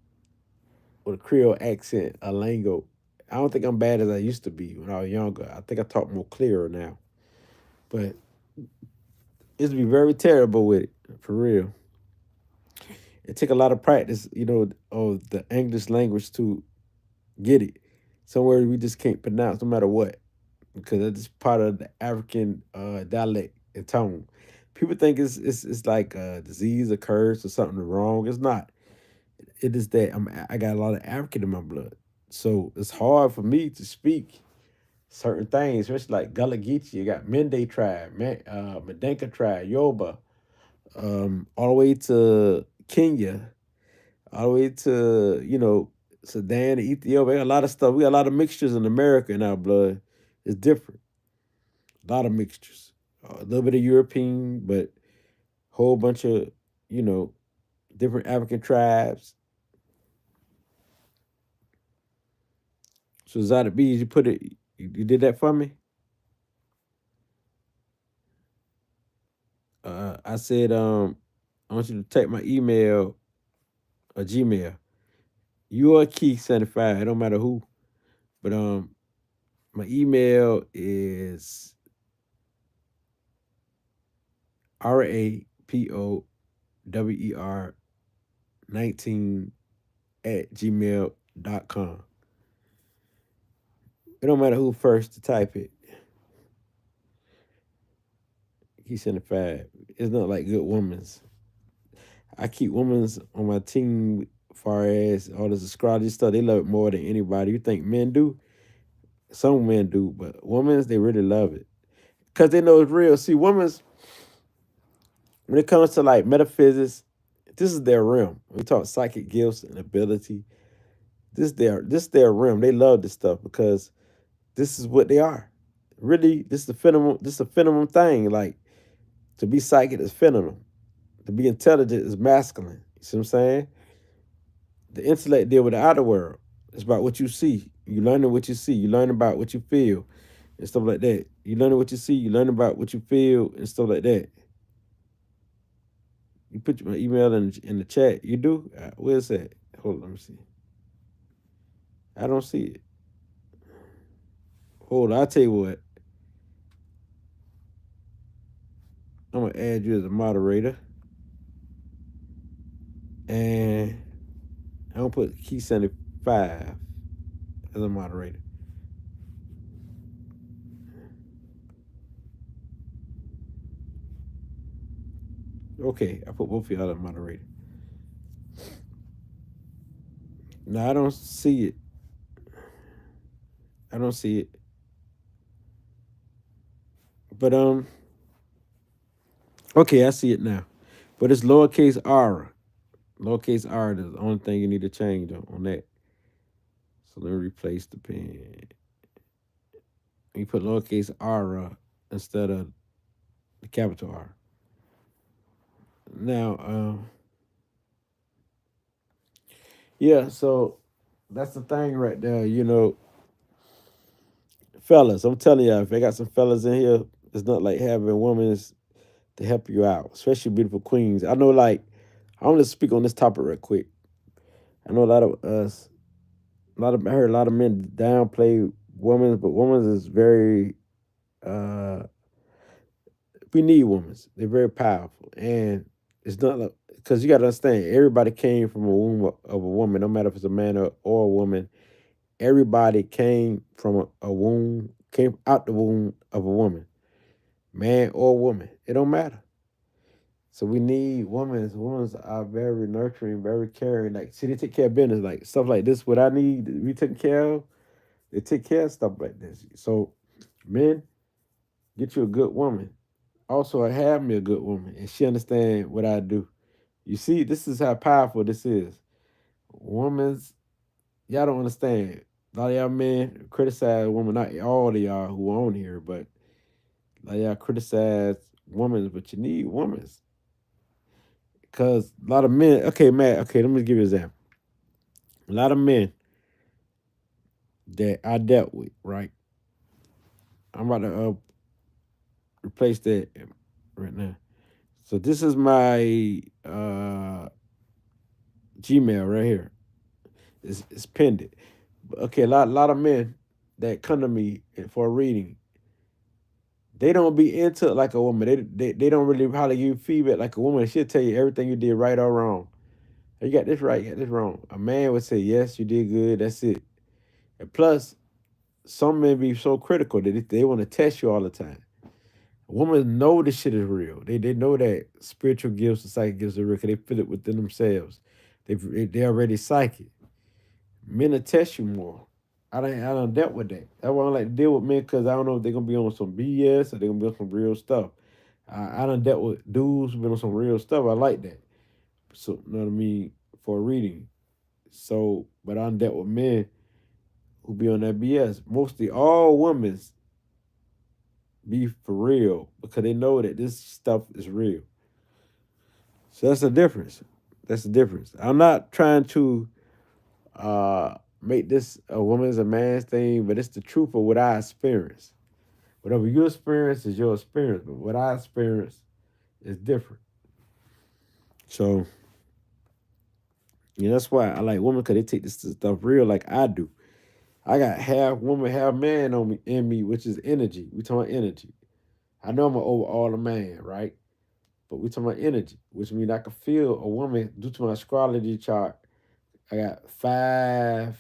with a Creole accent, a lingo. I don't think I'm bad as I used to be when I was younger. I think I talk more clearer now. But it's be very terrible with it, for real. It took a lot of practice, of the English language to get it. Some words we just can't pronounce no matter what, because it's part of the African dialect and tone. People think it's like a disease, a curse, or something wrong. It's not. It is that I got a lot of African in my blood, so it's hard for me to speak certain things, especially like Gullah Geechee. You got Mende tribe, Madenka tribe, Yoba, all the way to Kenya, all the way to Sudan, Ethiopia. We got a lot of stuff. We got a lot of mixtures in America in our blood. It's different. A lot of mixtures. A little bit of European, but whole bunch of, you know, different African tribes. So Zada Bees, you put it, you did that for me. I said, I want you to take my email or Gmail. You are Key 75. It don't matter who, but my email is RAPOWER19 at gmail.com. It don't matter who first to type it. Key 75. It's not like good women's. I keep women's on my team as far as all this astrology stuff. They love it more than anybody. You think men do? Some men do, but women's, they really love it. Because they know it's real. See, women's, when it comes to like metaphysics, this is their realm. We talk psychic gifts and ability. This their realm. They love this stuff because this is what they are. Really, this is a phenomenal thing. Like to be psychic is phenomenal. To be intelligent is masculine. You see what I'm saying? The intellect deal with the outer world. It's about what you see. You learning what you see. You learn about what you feel and stuff like that. You learning what you see. You learn about what you feel and stuff like that. You put my email in the chat. You do? Where's that? Hold on, let me see. I don't see it. Hold on, I'll tell you what. I'm gonna add you as a moderator. And I'm gonna put Key 75 as a moderator. Okay, I put both of y'all as moderator. No, I don't see it. I don't see it. But okay, I see it now. But it's lowercase r. Lowercase r is the only thing you need to change on that. So let me replace the pen. You put lowercase r instead of the capital R. Now, yeah, so that's the thing right there. You know, fellas, I'm telling y'all, if I got some fellas in here, it's not like having women to help you out, especially beautiful queens. I know, like, I'm gonna speak on this topic real quick. I know a lot of us, I heard a lot of men downplay women, but women is very, uh, we need women. They're very powerful, and it's not like because you got to understand, everybody came from a womb of a woman, no matter if it's a man or a woman. Everybody came from a womb, came out the womb of a woman, man or woman. It don't matter. So we need women. Women are very nurturing, very caring. Like, see, they take care of business, like stuff like this. What I need to be taken care of, they take care of stuff like this. So, men, get you a good woman. Also, I have me a good woman, and she understand what I do. You see, this is how powerful this is. Women's, y'all don't understand. A lot of y'all men criticize women, not all of y'all who on here, but a lot of y'all criticize women, but you need women. Because a lot of men, okay, man, okay, let me give you an example. A lot of men that I dealt with, right? I'm about to replace that right now. So this is my Gmail right here. It's pinned. Okay, a lot of men that come to me for a reading, they don't be into it like a woman. They don't really how to give you feedback like a woman. She'll tell you everything you did right or wrong. You got this right, you got this wrong. A man would say, yes, you did good, that's it. And plus, some men be so critical that they want to test you all the time. Women know this shit is real. They know that spiritual gifts and psychic gifts are real because they feel it within themselves. They already psychic. Men will test you more. I don't dealt with that. That's why I don't like to deal with men because I don't know if they're gonna be on some BS or they're gonna be on some real stuff. I done dealt with dudes who been on some real stuff. I like that. So you know what I mean for a reading. So, but I done dealt with men who be on that BS. Mostly all women be for real because they know that this stuff is real. So that's the difference. That's the difference. I'm not trying to make this a woman's a man's thing, but it's the truth of what I experience. Whatever you experience is your experience, but what I experience is different. So, that's why I like women because they take this stuff real like I do. I got half woman, half man on me in me, which is energy. We talking about energy. I know I'm an overall a man, right? But we talking about energy, which means I can feel a woman due to my astrology chart. I got 5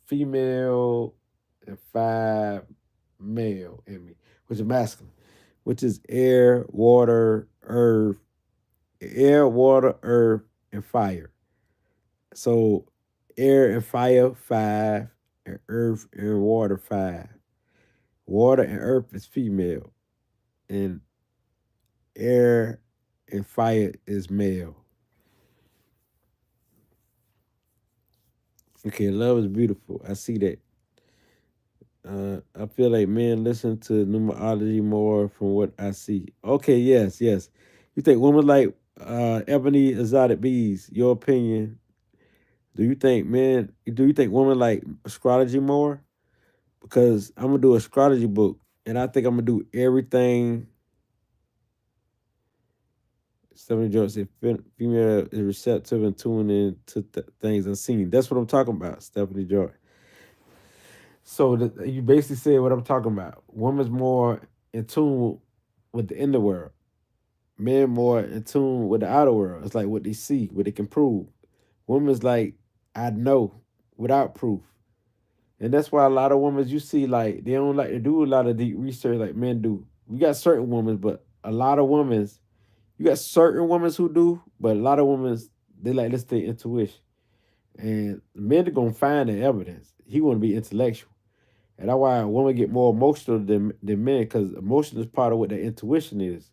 female and 5 male in me, which is masculine, which is air, water, earth, and fire. So air and fire 5, and earth and water 5. Water and earth is female, and air and fire is male. Okay, love is beautiful. I see that. I feel like men listen to numerology more from what I see. Okay, yes, yes. You think women like ebony exotic bees? Your opinion? Do you think women like astrology more? Because I'm gonna do an astrology book, and I think I'm gonna do everything. Stephanie George said female is receptive and tuned in to things unseen. That's what I'm talking about, Stephanie George. So you basically said what I'm talking about. Women's more in tune with the inner world. Men more in tune with the outer world. It's like what they see, what they can prove. Women's like, I know without proof. And that's why a lot of women you see like they don't like to do a lot of deep research like men do. We got certain women, but a lot of women, you got certain women who do, but a lot of women they like listen to intuition. And men are gonna find the evidence. He wanna be intellectual. And that's why women get more emotional than men, because emotion is part of what their intuition is.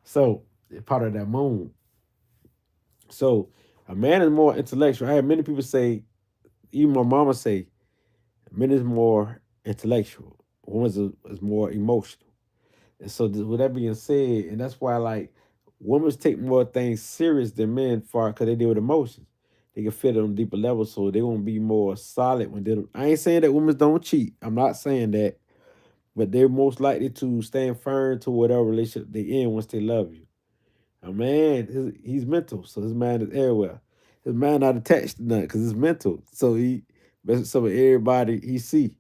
So it's part of that moon. So a man is more intellectual. I have many people say, even my mama say, men is more intellectual. Women is more emotional. And so with that being said, and that's why like women take more things serious than men for because they deal with emotions. They can feel it on a deeper level, so they won't be more solid when they. I ain't saying that women don't cheat. I'm not saying that, but they're most likely to stand firm to whatever relationship they in once they love you. A man, he's mental, so his mind is everywhere. His mind not attached to nothing because it's mental. So so everybody he see.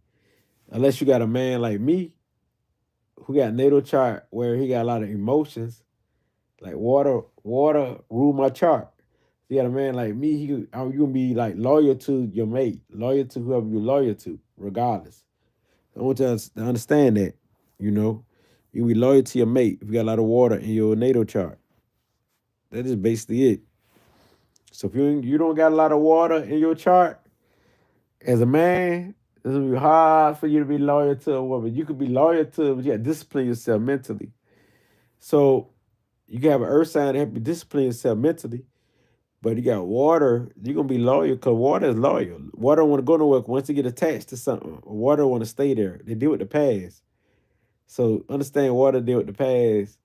Unless you got a man like me who got natal chart where he got a lot of emotions, like water rule my chart. You got a man like me, you gonna be like loyal to your mate, loyal to whoever you're loyal to, regardless. I want you to understand that, you know. You be loyal to your mate if you got a lot of water in your natal chart. That is basically it. So if you don't got a lot of water in your chart, as a man, it's gonna be hard for you to be loyal to a woman. You could be loyal to, but you gotta discipline yourself mentally. So you can have an earth sign to help you discipline yourself mentally, but you got water, you're gonna be loyal because water is loyal. Water don't want to go nowhere. Once they get attached to something, water want to stay there. They deal with the past. So understand water deal with the past.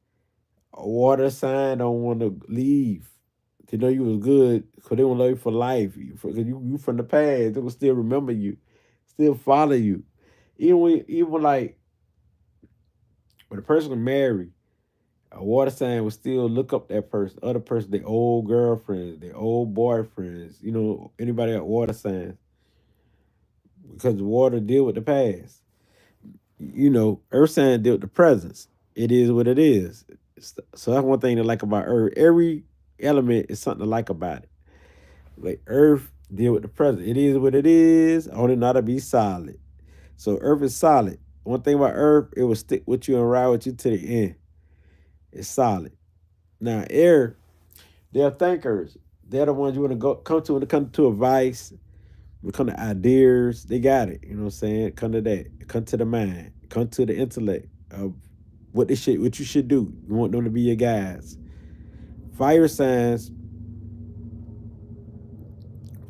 A water sign don't want to leave. They know you was good because they want to love you for life. You from the past, they will still remember you, still follow you. Even like when a person is married, a water sign will still look up that person, other person, their old girlfriends, their old boyfriends, anybody got water signs. Because water deal with the past. Earth sign deal with the presence. It is what it is. So that's one thing to like about Earth. Every element is something to like about it. Like Earth deal with the present. It is what it is. Only not to be solid. So Earth is solid. One thing about Earth, it will stick with you and ride with you to the end. It's solid. Now air, they're thinkers. They're the ones you want to come to when it comes to advice, when it comes to ideas. They got it. You know what I'm saying? Come to that. Come to the mind. Come to the intellect of what you should do. You want them to be your guides. Fire signs.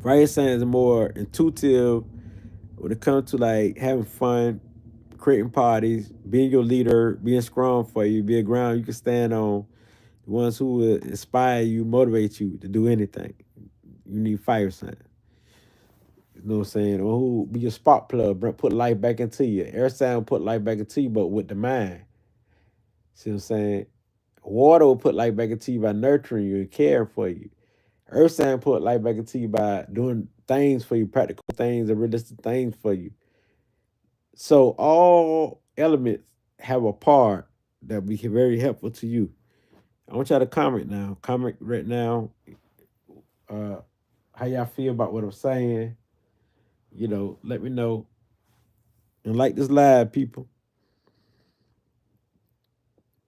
Fire signs are more intuitive when it comes to like having fun, creating parties, being your leader, being strong for you, be a ground you can stand on. the ones who will inspire you, motivate you to do anything. You need fire signs. You know what I'm saying? Or who be your spark plug, put life back into you. Air sign will put life back into you, but with the mind. See what I'm saying? Water will put life back into you by nurturing you and caring for you. Earth sign put life back into you by doing things for you, practical things and realistic things for you. So all elements have a part that be very helpful to you. I want y'all to comment now. Comment right now uh, how y'all feel about what I'm saying. Let me know. And like this live, people.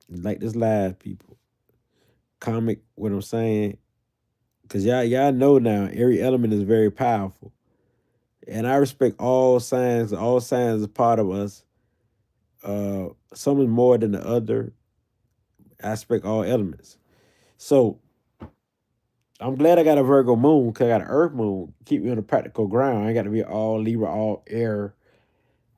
Like this live, people. Comment what I'm saying. Cause y'all know now every element is very powerful. And I respect all signs. All signs is part of us. Some is more than the other. I respect all elements. So I'm glad I got a Virgo moon because I got an Earth moon. Keep me on the practical ground. I ain't got to be all Libra, all air.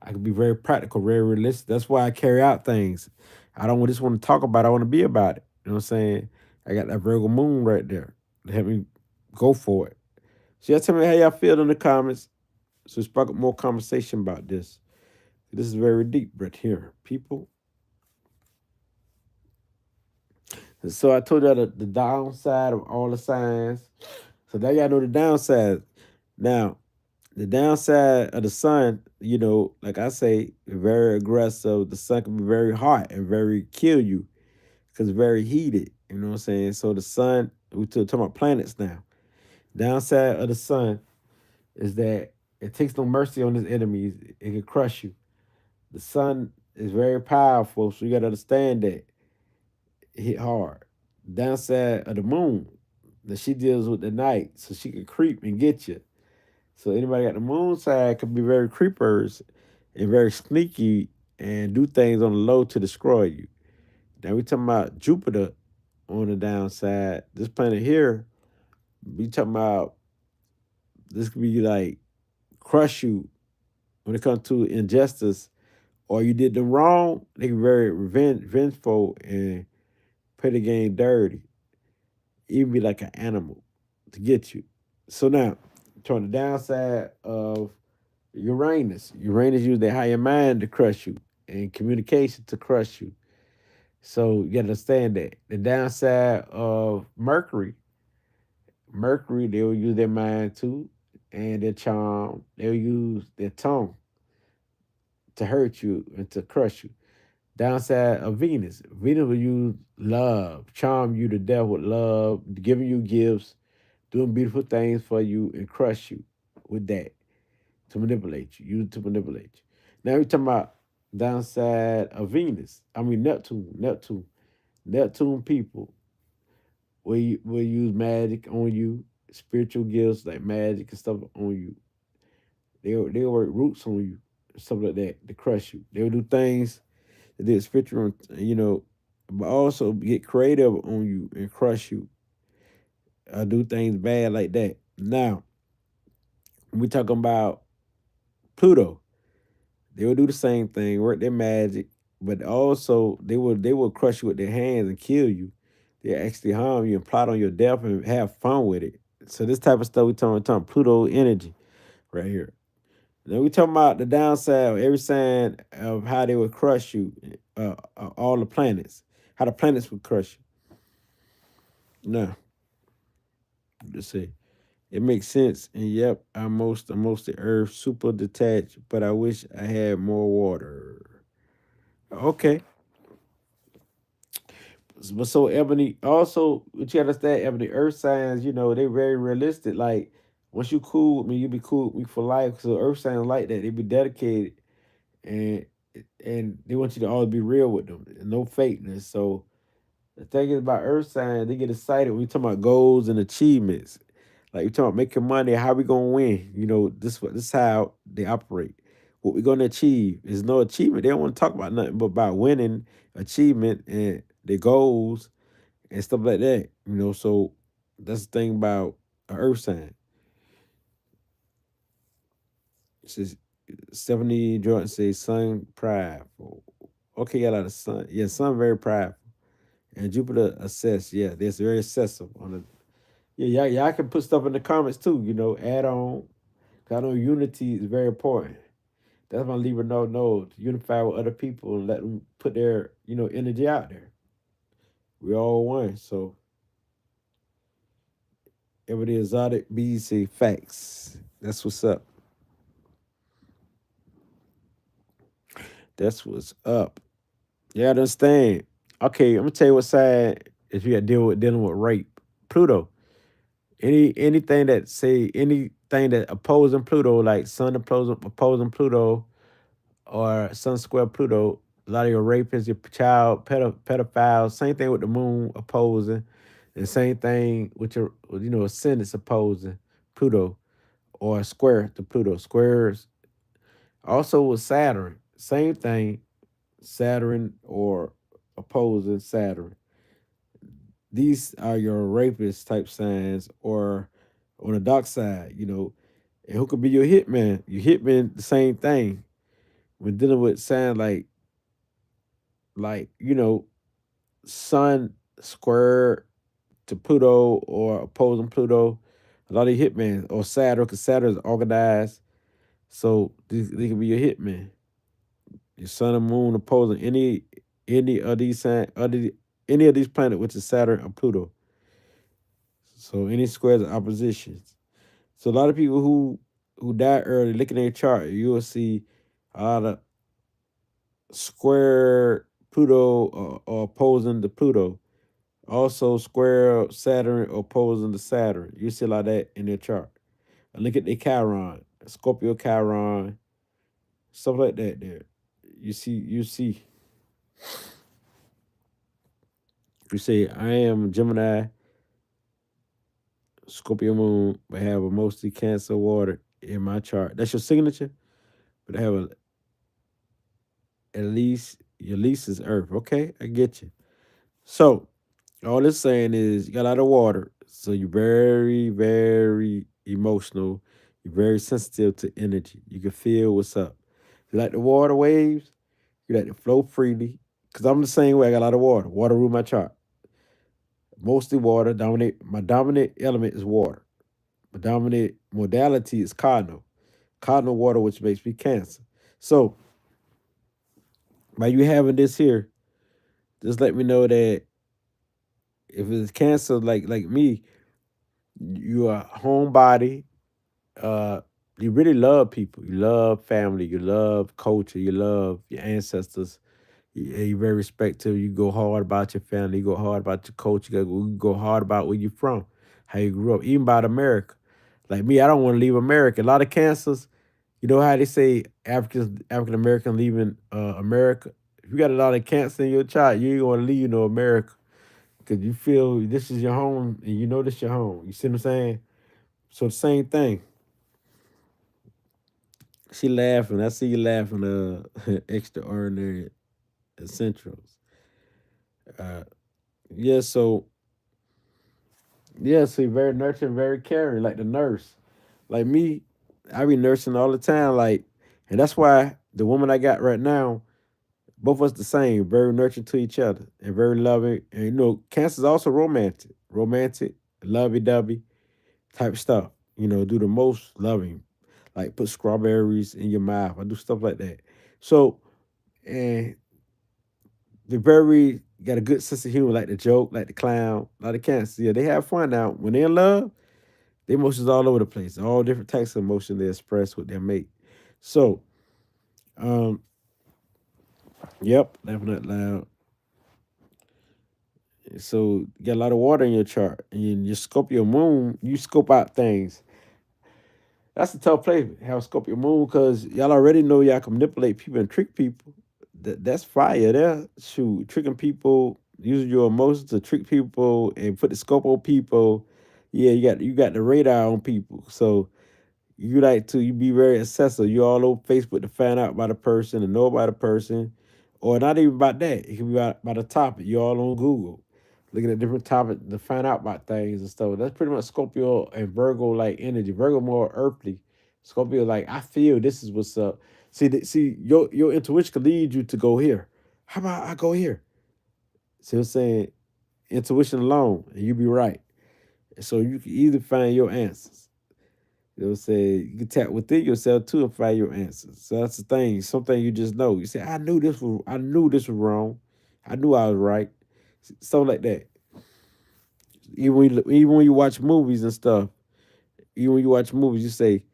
I can be very practical, very realistic. That's why I carry out things. I don't just want to talk about it. I want to be about it. You know what I'm saying? I got that Virgo moon right there to help me go for it. So y'all tell me how y'all feel in the comments. So spark up more conversation about this. This is very deep right here, people. So I told y'all the downside of all the signs. So now y'all know the downside. Now, the downside of the sun, like I say, very aggressive. The sun can be very hot and very kill you because it's very heated. You know what I'm saying? So the sun, we're talking about planets now. Downside of the sun is that it takes no mercy on its enemies. It can crush you. The sun is very powerful, so you got to understand that it hit hard. Downside of the moon, that she deals with the night, so she can creep and get you. So anybody got the moon side can be very creepers and very sneaky and do things on the low to destroy you. Now we talking about Jupiter on the downside. This planet here, we talking about this could be like crush you when it comes to injustice or you did them wrong. They can be very vengeful and play the game dirty. Even be like an animal to get you. So now, on the downside of Uranus. Uranus use their higher mind to crush you and communication to crush you. So you gotta understand that. The downside of Mercury, Mercury, they will use their mind too and their charm. They'll use their tongue to hurt you and to crush you. Downside of Venus, Venus will use love, charm you to death with love, giving you gifts, doing beautiful things for you, and crush you with that to manipulate you, use it to manipulate you. Now we're talking about downside of Venus. I mean Neptune people will use magic on you, spiritual gifts like magic and stuff on you. They'll work roots on you, stuff like that to crush you. They'll do things that did spiritual, but also get creative on you and crush you. Do things bad like that. Now we talking about Pluto. They will do the same thing, work their magic, but also they will crush you with their hands and kill you. They actually harm you and plot on your death and have fun with it. So this type of stuff we talking Pluto energy right here. Then we talking about the downside of every sign of how they would crush you, all the planets, how the planets would crush you. Now, let's see. It makes sense, and yep, I'm most the Earth, super detached, but I wish I had more water. Okay. But so Ebony, also what you understand, Ebony, earth signs, they very realistic. Like once you cool with me, you be cool with me for life. So earth signs like that, they be dedicated and they want you to always be real with them. No fakeness. So the thing is about earth signs, they get excited when we talk about goals and achievements. Like we talking about making money, how we gonna win? This is how they operate. What we gonna achieve is no achievement. They don't want to talk about nothing but about winning, achievement, and their goals and stuff like that. So that's the thing about a earth sign. It says Stephanie Jordan says sun prideful. Okay, got a lot of sun. Yeah, sun very prideful. And Jupiter assess, yeah, that's very excessive on the. Yeah, y'all can put stuff in the comments too. Add on. 'Cause I know unity is very important. That's my Libra know to unify with other people and let them put their energy out there. We all one. So everybody exotic BC facts. That's what's up. That's what's up. You gotta understand. Okay, I'm gonna tell you what side if you got dealing with rape. Pluto. Anything that opposing Pluto, like Sun opposing Pluto or Sun square Pluto, a lot of your rapists, your child pedophiles, same thing with the moon opposing, and same thing with your ascendants opposing Pluto or square to Pluto. Squares also with Saturn, same thing, Saturn or opposing Saturn. These are your rapist type signs, or on the dark side, and who could be your hitman? Your hitman, the same thing. When dealing with signs like Sun square to Pluto or opposing Pluto, a lot of hitmen or Saturn, because Saturn is organized. So they can be your hitman. Your Sun and Moon opposing any of these any of these planets, which is Saturn or Pluto. So any squares are oppositions. So a lot of people who die early, looking at their chart, you will see a lot of square Pluto or opposing the Pluto. Also square Saturn opposing the Saturn. You see a lot of that in their chart. And look at the Chiron, Scorpio Chiron, stuff like that there. You see, you say I am Gemini, Scorpio moon, but have a mostly Cancer water in my chart. That's your signature, but I have at least your lease is Earth. Okay, I get you. So all it's saying is you got a lot of water, so you're very, very emotional. You're very sensitive to energy. You can feel what's up. You like the water waves. You let it flow freely. Cause I'm the same way. I got a lot of water. Water rule my chart. Mostly water. Dominate. My dominant element is water. My dominant modality is cardinal. Cardinal water, which makes me Cancer. So by you having this here, just let me know that if it's Cancer like me, you are homebody. You really love people. You love family. You love culture. You love your ancestors. You're very respectful. You go hard about your family. You go hard about your culture. You go hard about where you're from, how you grew up, even about America. Like me, I don't want to leave America. A lot of cancers, you know how they say African American leaving America. If you got a lot of cancer in your child, you ain't gonna leave America because you feel this is your home and you know this your home. You see what I'm saying? So the same thing. She laughing. I see you laughing. Extraordinary essentials. Uh, yeah. So you're very nurturing, very caring, like the nurse. Like me, I be nursing all the time. Like, and that's why the woman I got right now, both of us the same, very nurturing to each other and very loving. And Cancer's also romantic, lovey dovey type stuff. Do the most loving, like put strawberries in your mouth. I do stuff like that. So, and they're very got a good sense of humor, like the joke, like the clown, like the Cancer. Yeah, they have fun now. When they're in love, the emotions all over the place. All different types of emotion they express with their mate. So, um, yep, laughing out loud. So you got a lot of water in your chart, and you scope your moon. You scope out things. That's a tough place. Have a Scorpio moon because y'all already know y'all can manipulate people and trick people. That's fire there. Shoot, tricking people, using your emotions to trick people and put the scope on people. Yeah, you got the radar on people. So you be very accessible. You all over Facebook to find out about a person and know about a person, or not even about that. It can be about a topic. You all on Google, looking at different topics to find out about things and stuff. That's pretty much Scorpio and Virgo like energy. Virgo more earthly. Scorpio like I feel this is what's up. See your intuition can lead you to go here. How about I go here? See what I'm saying? intuition alone, and you be right. So you can either find your answers. You know what I'm saying? You can tap within yourself too and find your answers. So that's the thing. Something you just know. You say, I knew this was wrong. I knew I was right. Something like that. Even when you watch movies and stuff, even when you watch movies, you say,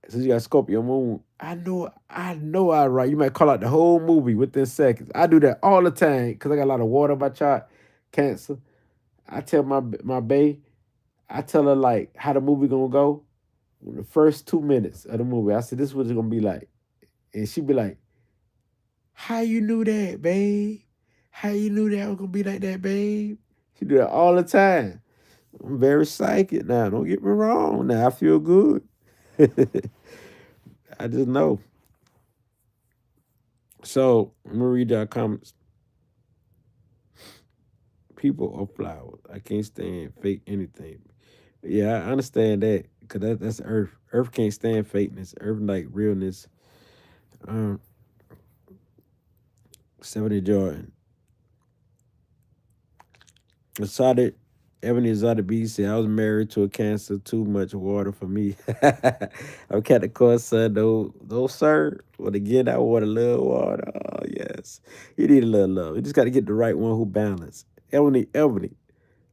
since you got Scorpio moon, I know I was right. You might call out the whole movie within seconds. I do that all the time because I got a lot of water in my chart, Cancer. I tell my bae, I tell her like how the movie gonna go. The first 2 minutes of the movie, I said this is what it's gonna be like, and she be like, "How you knew that, babe? How you knew that was gonna be like that, babe?" She do that all the time. I'm very psychic now. Don't get me wrong. Now I feel good. I just know. So I'm gonna read our comments. People are flowers. I can't stand fake anything. Yeah, I understand that because that's Earth. Earth can't stand fakeness. Earth like realness. Um, 70 Jordan. Exotic Ebony Exotic B said, I was married to a Cancer, too much water for me. I'm Capricorn son, no sir. But again, I want a little water. Oh, yes. You need a little love. You just got to get the right one who balance. Ebony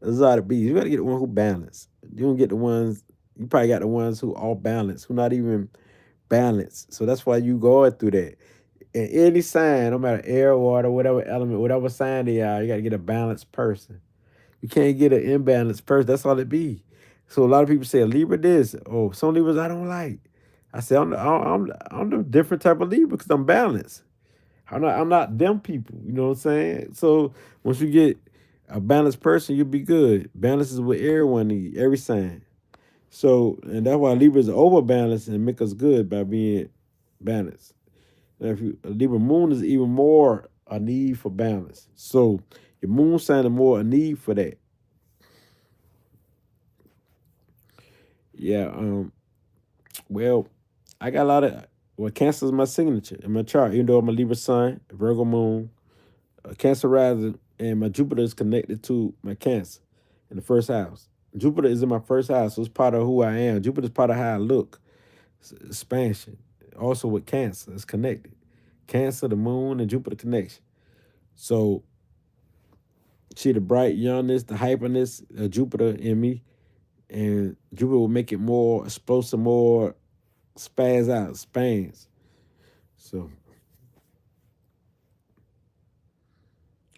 Exotic B, you got to get the one who balance. You don't get the ones, you probably got the ones who all balance, who not even balanced. So that's why you going through that. In any sign, no matter air, water, whatever element, whatever sign they are, you got to get a balanced person. You can't get an imbalanced person. That's all it be. So a lot of people say a Libra this. Oh, some Libras I don't like. I say I'm the different type of Libra because I'm balanced. I'm not them people. You know what I'm saying? So once you get a balanced person, you'll be good. Balance is what everyone need, every sign. So and that's why Libras are over balanced and make us good by being balanced. Now, if you a Libra moon is even more a need for balance. So your moon sign is more a need for that. Yeah. Well, I got a lot of Cancer is my signature in my chart. Even though I'm a Libra sun, Virgo moon, Cancer rising, and my Jupiter is connected to my Cancer in the first house. Jupiter is in my first house, so it's part of who I am. Jupiter is part of how I look. It's expansion. Also with Cancer, it's connected. Cancer, the moon, and Jupiter connection. So see the bright youngness, the hyperness of Jupiter in me, and Jupiter will make it more explosive, more spaz out, spans. So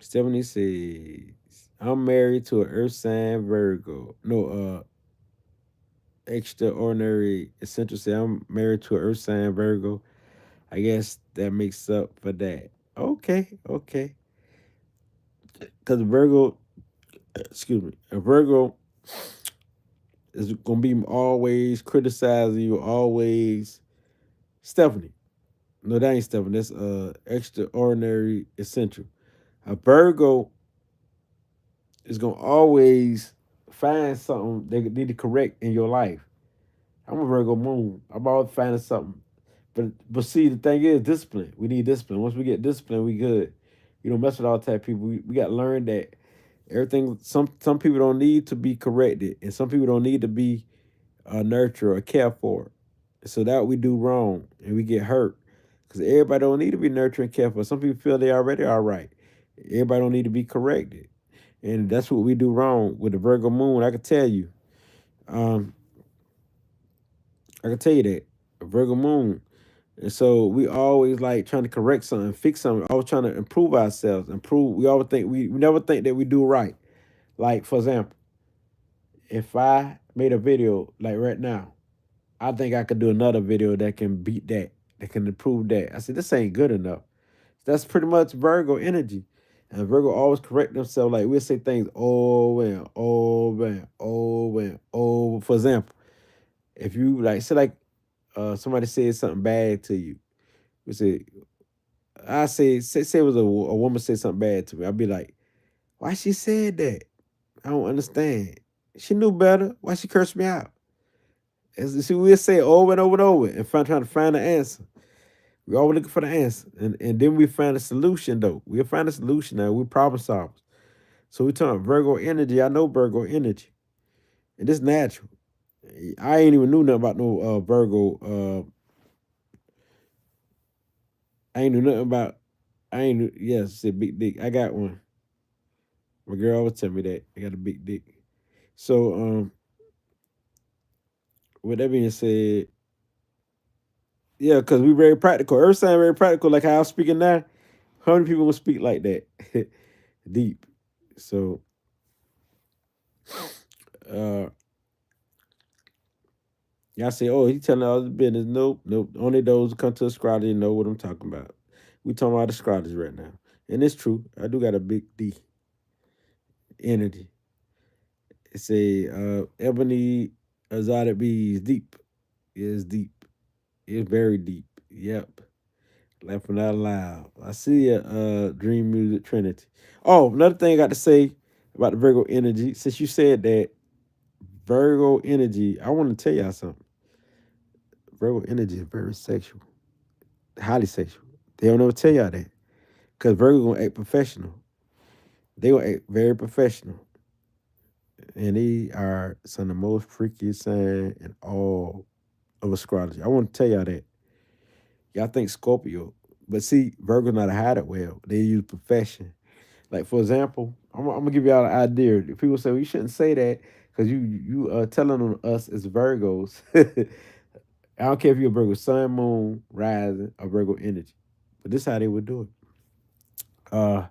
Stephanie says, I'm married to an Earth sign Virgo. No, extraordinary essential say I'm married to an Earth sign Virgo. I guess that makes up for that. Okay, okay. Because Virgo, excuse me, a Virgo is gonna be always criticizing you, always. Stephanie, no, that ain't Stephanie. That's extraordinary essential. A Virgo is gonna always find something they need to correct in your life. I'm a Virgo moon. I'm always finding something. But see, the thing is discipline. We need discipline. Once we get discipline, we good. You don't mess with all type of people. We got to learn that everything. Some people don't need to be corrected, and some people don't need to be nurtured or cared for. So that we do wrong, and we get hurt because everybody don't need to be nurtured and cared for. Some people feel they already all right. Everybody don't need to be corrected. And that's what we do wrong with the Virgo moon. I can tell you. Um, I can tell you that. A Virgo moon. And so we always like trying to correct something, fix something, always trying to improve ourselves, improve. We always think we never think that we do right. Like, for example, if I made a video like right now, I think I could do another video that can beat that can improve that. I said, this ain't good enough. That's pretty much Virgo energy. And Virgo always correct themselves. Like we'll say things over and over and over and over. For example, if you like say like somebody said something bad to you, we say I say it was a woman said something bad to me. I'd be like, why she said that? I don't understand. She knew better. Why she cursed me out? And see, we'll say it over and over and over and trying to find the answer. We always looking for the answer. And then we find a solution though. We'll find a solution now. We're problem solvers. So we talking Virgo energy. I know Virgo energy, and it's natural. I ain't even knew nothing about no Virgo. I ain't knew nothing about. I ain't knew. Yes, said big dick. I got one. My girl always tell me that I got a big dick. So with that being said, yeah, because we very practical. Every time very practical, like how I'm speaking now. How many people will speak like that? Deep. So uh y'all say, oh, he telling all the business. Nope, nope. Only those who come to astrology know what I'm talking about. We talking about astrology right now. And it's true. I do got a big D energy. It's a ebony exotic bees deep. It's deep. It's very deep. Yep. Laughing out loud. I see a dream music trinity. Oh, another thing I got to say about the Virgo energy. Since you said that Virgo energy, I want to tell y'all something. Virgo energy is very sexual, highly sexual. They don't ever tell y'all that because Virgo gonna act professional. They gonna act very professional, and they are some of the most freakiest sign in all of astrology. I want to tell y'all that. Y'all think Scorpio, but see, Virgo not to hide it well. They use profession. Like for example, I'm gonna give y'all an idea. People say, well, you shouldn't say that because you telling on us as Virgos. I don't care if you're a Virgo Sun, Moon, Rising, or Virgo Energy, but this is how they would do it. Uh,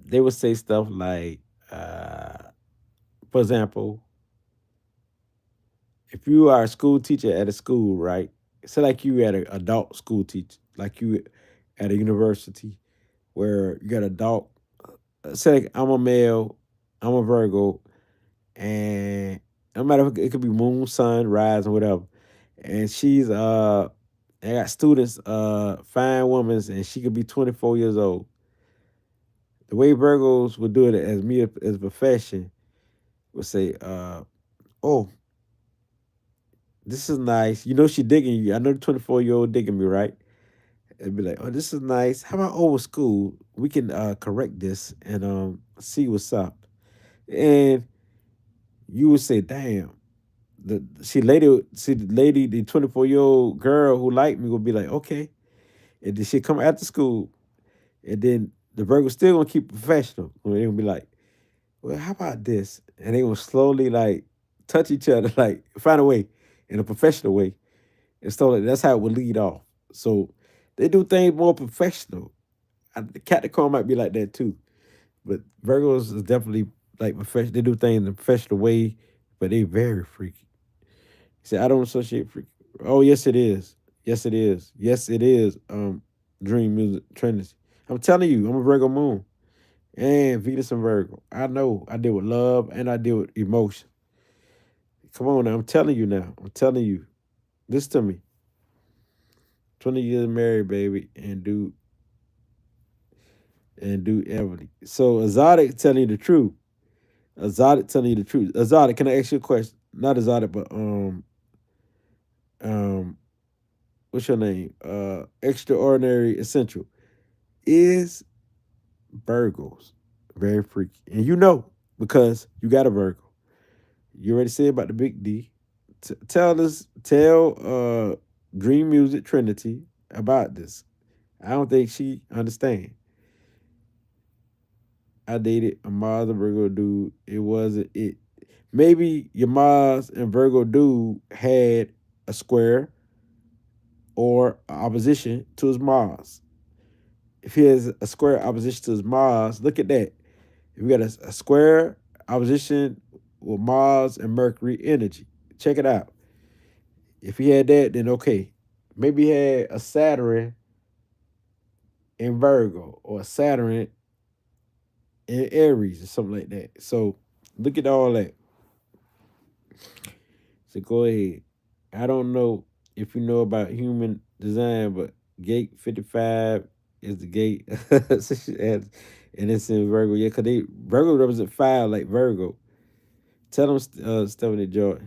they would say stuff like, uh, for example, if you are a school teacher at a school, right? Say like you at an adult school teacher, like you at a university where you got adult. Say like I'm a male, I'm a Virgo, and no matter if it could be moon, sun, rise, or whatever. And she's I got students, fine women, and she could be 24 years old. The way Virgos would do it as me as a profession would say, oh, this is nice. You know she digging you. I know the 24-year-old digging me, right? And be like, oh, this is nice. How about over school? We can correct this and see what's up. And you would say, damn, the 24-year-old girl who liked me would be like, okay. And then she come after school, and then the Virgo still gonna keep professional. They gonna be like, well, how about this? And they gonna slowly like touch each other, like find a way in a professional way. And so like, that's how it would lead off. So they do things more professional. The Capricorn might be like that too. But Virgos is definitely like professional. They do things in a professional way, but they very freaky. He said, I don't associate freak. Oh, yes, it is. Yes, it is. Yes, it is. Dream music Trinity. I'm telling you, I'm a Virgo moon. And Venus and Virgo. I know. I deal with love and I deal with emotion. Come on now. I'm telling you now. I'm telling you. Listen to me. 20 years married, baby, and do everything. So Exotic telling you the truth. Exotic telling you the truth. Exotic, can I ask you a question? Not Exotic, but um what's your name? Extraordinary Essential. Is Virgos very freaky? And you know, because you got a Virgo. You already said about the big D. Tell Dream Music Trinity about this. I don't think she understand. I dated a Mars and Virgo dude. It wasn't it. Maybe your Mars and Virgo dude had a square or opposition to his Mars. If he has a square opposition to his Mars, look at that. If we got a square opposition with Mars and Mercury energy, check it out. If he had that, then okay. Maybe he had a Saturn in Virgo or a Saturn in Aries or something like that. So look at all that. So go ahead. I don't know if you know about human design, but gate 55 is the gate. So and it's in Virgo. Yeah, because Virgo represent fire like Virgo. Tell them Stephanie Joy.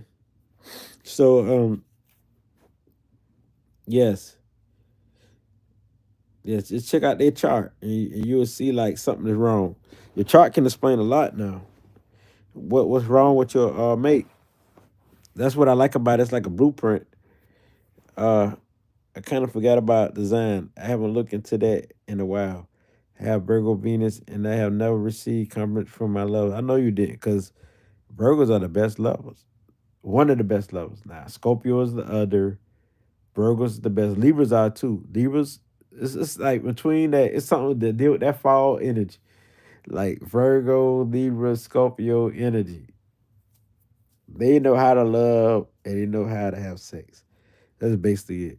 So yes. Yes, just check out their chart, and you will see like something is wrong. Your chart can explain a lot now. What's wrong with your mate? That's what I like about it. It's like a blueprint. Uh, I kind of forgot about design. I haven't looked into that in a while. I have Virgo Venus, and I have never received compliments from my love. I know you did, because Virgos are the best lovers. One of the best lovers. Now, Scorpio is the other. Virgos is the best. Libras are too. Libras, it's like between that, it's something that deal with that fall energy. Like Virgo, Libra, Scorpio energy. They know how to love and they know how to have sex. That's basically it.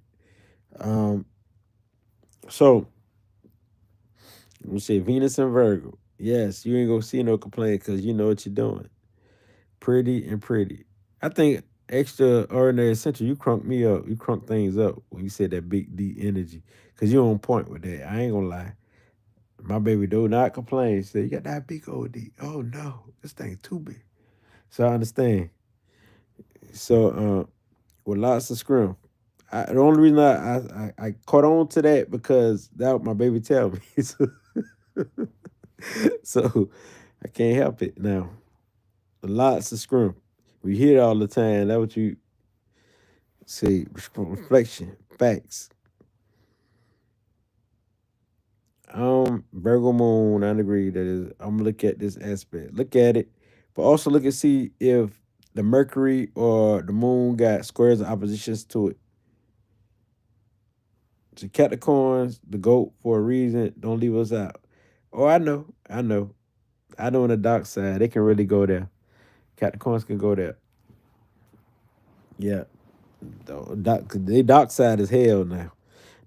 Um, so let me say Venus and Virgo. Yes, you ain't gonna see no complaint because you know what you're doing. Pretty and pretty. I think extraordinary essential. You crunk me up. You crunk things up when you said that big D energy. Cause you're on point with that. I ain't gonna lie. My baby do not complain. She said, you got that big old D. Oh no, this thing too big. So I understand. So with lots of scrim. The only reason I caught on to that because that what my baby tell me. So I can't help it now. Lots of scrim. We hear it all the time. That what you see. Reflection. Facts. Virgo moon, I agree that is I'm gonna look at this aspect. Look at it, but also look and see if the Mercury or the moon got squares or oppositions to it. So Capricorns, the goat for a reason, don't leave us out. Oh, I know on the dark side, they can really go there. Capricorns can go there. Yeah. They dark side is hell now.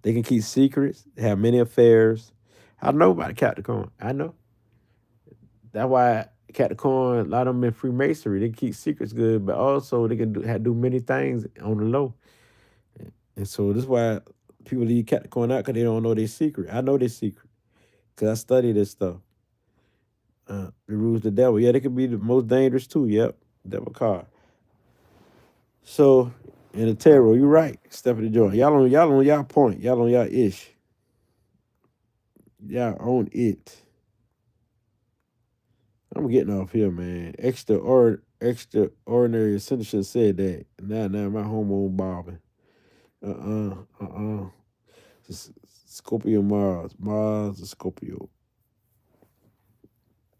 They can keep secrets, have many affairs. I know about Capricorn. I know. That's why Capricorn, a lot of them in Freemasonry, they keep secrets good, but also they can do many things on the low. And so this is why people leave Capricorn out because they don't know their secret. I know their secret because I study this stuff. The rules the devil. Yeah, they could be the most dangerous too. Yep, devil card. So in the tarot, you're right, Stephanie Joy. Y'all on y'all point. Y'all on y'all ish. Y'all on it. I'm getting off here, man. Extraordinary Ascension said that. Now my hormone bobbing. Uh. Scorpio Mars and Scorpio.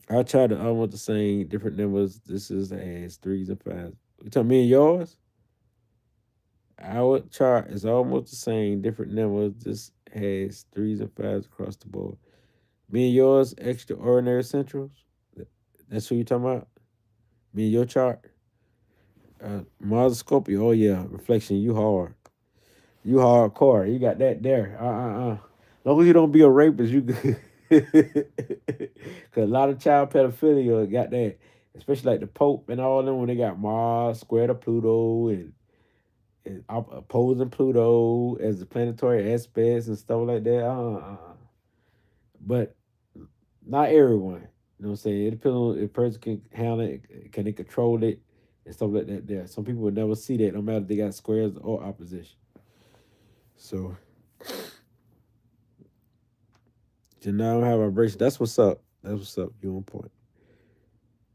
I try to almost the same different numbers. This is as threes and fives. You tell me and yours? Our chart is almost the same, different numbers. This has threes and fives across the board. Me and yours, extraordinary centrals. That's who you talking about? Me and your chart? Mars and Scorpio. Oh yeah, reflection. You hard. You hardcore. You got that there. Long as you don't be a rapist, you good. Cause a lot of child pedophilia got that, especially like the Pope and all of them when they got Mars square to Pluto and opposing Pluto as the planetary aspects and stuff like that. But not everyone. You know what I'm saying? It depends on if a person can handle it, can they control it, and stuff like that. There, some people would never see that, no matter if they got squares or opposition. So now I have a vibration. That's what's up. That's what's up. You on point.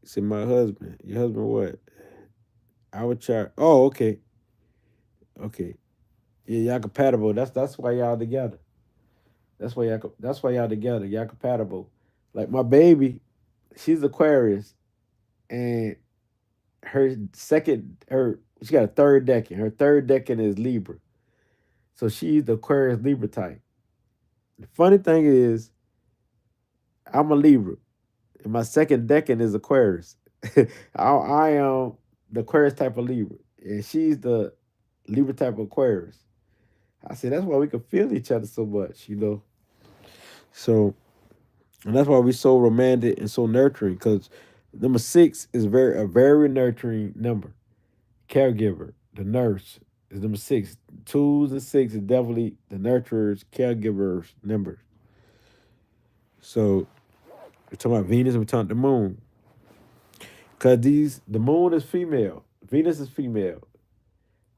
See my husband. Your husband what? Our chart. Oh, okay. Okay. Yeah, y'all compatible. That's why y'all together. That's why y'all together. Y'all compatible. Like my baby, she's Aquarius, and she got a third decan. Her third decan is Libra. So she's the Aquarius Libra type. The funny thing is, I'm a Libra, and my second decan is Aquarius. I am the Aquarius type of Libra, and she's the Libra type of Aquarius. I said that's why we can feel each other so much. So, and that's why we're so romantic and so nurturing. Because number 6 is a very nurturing number. Caregiver, the nurse is number 6. 2s and 6 is definitely the nurturers, caregivers number. So we're talking about Venus and we're talking about the moon. Because the moon is female, Venus is female.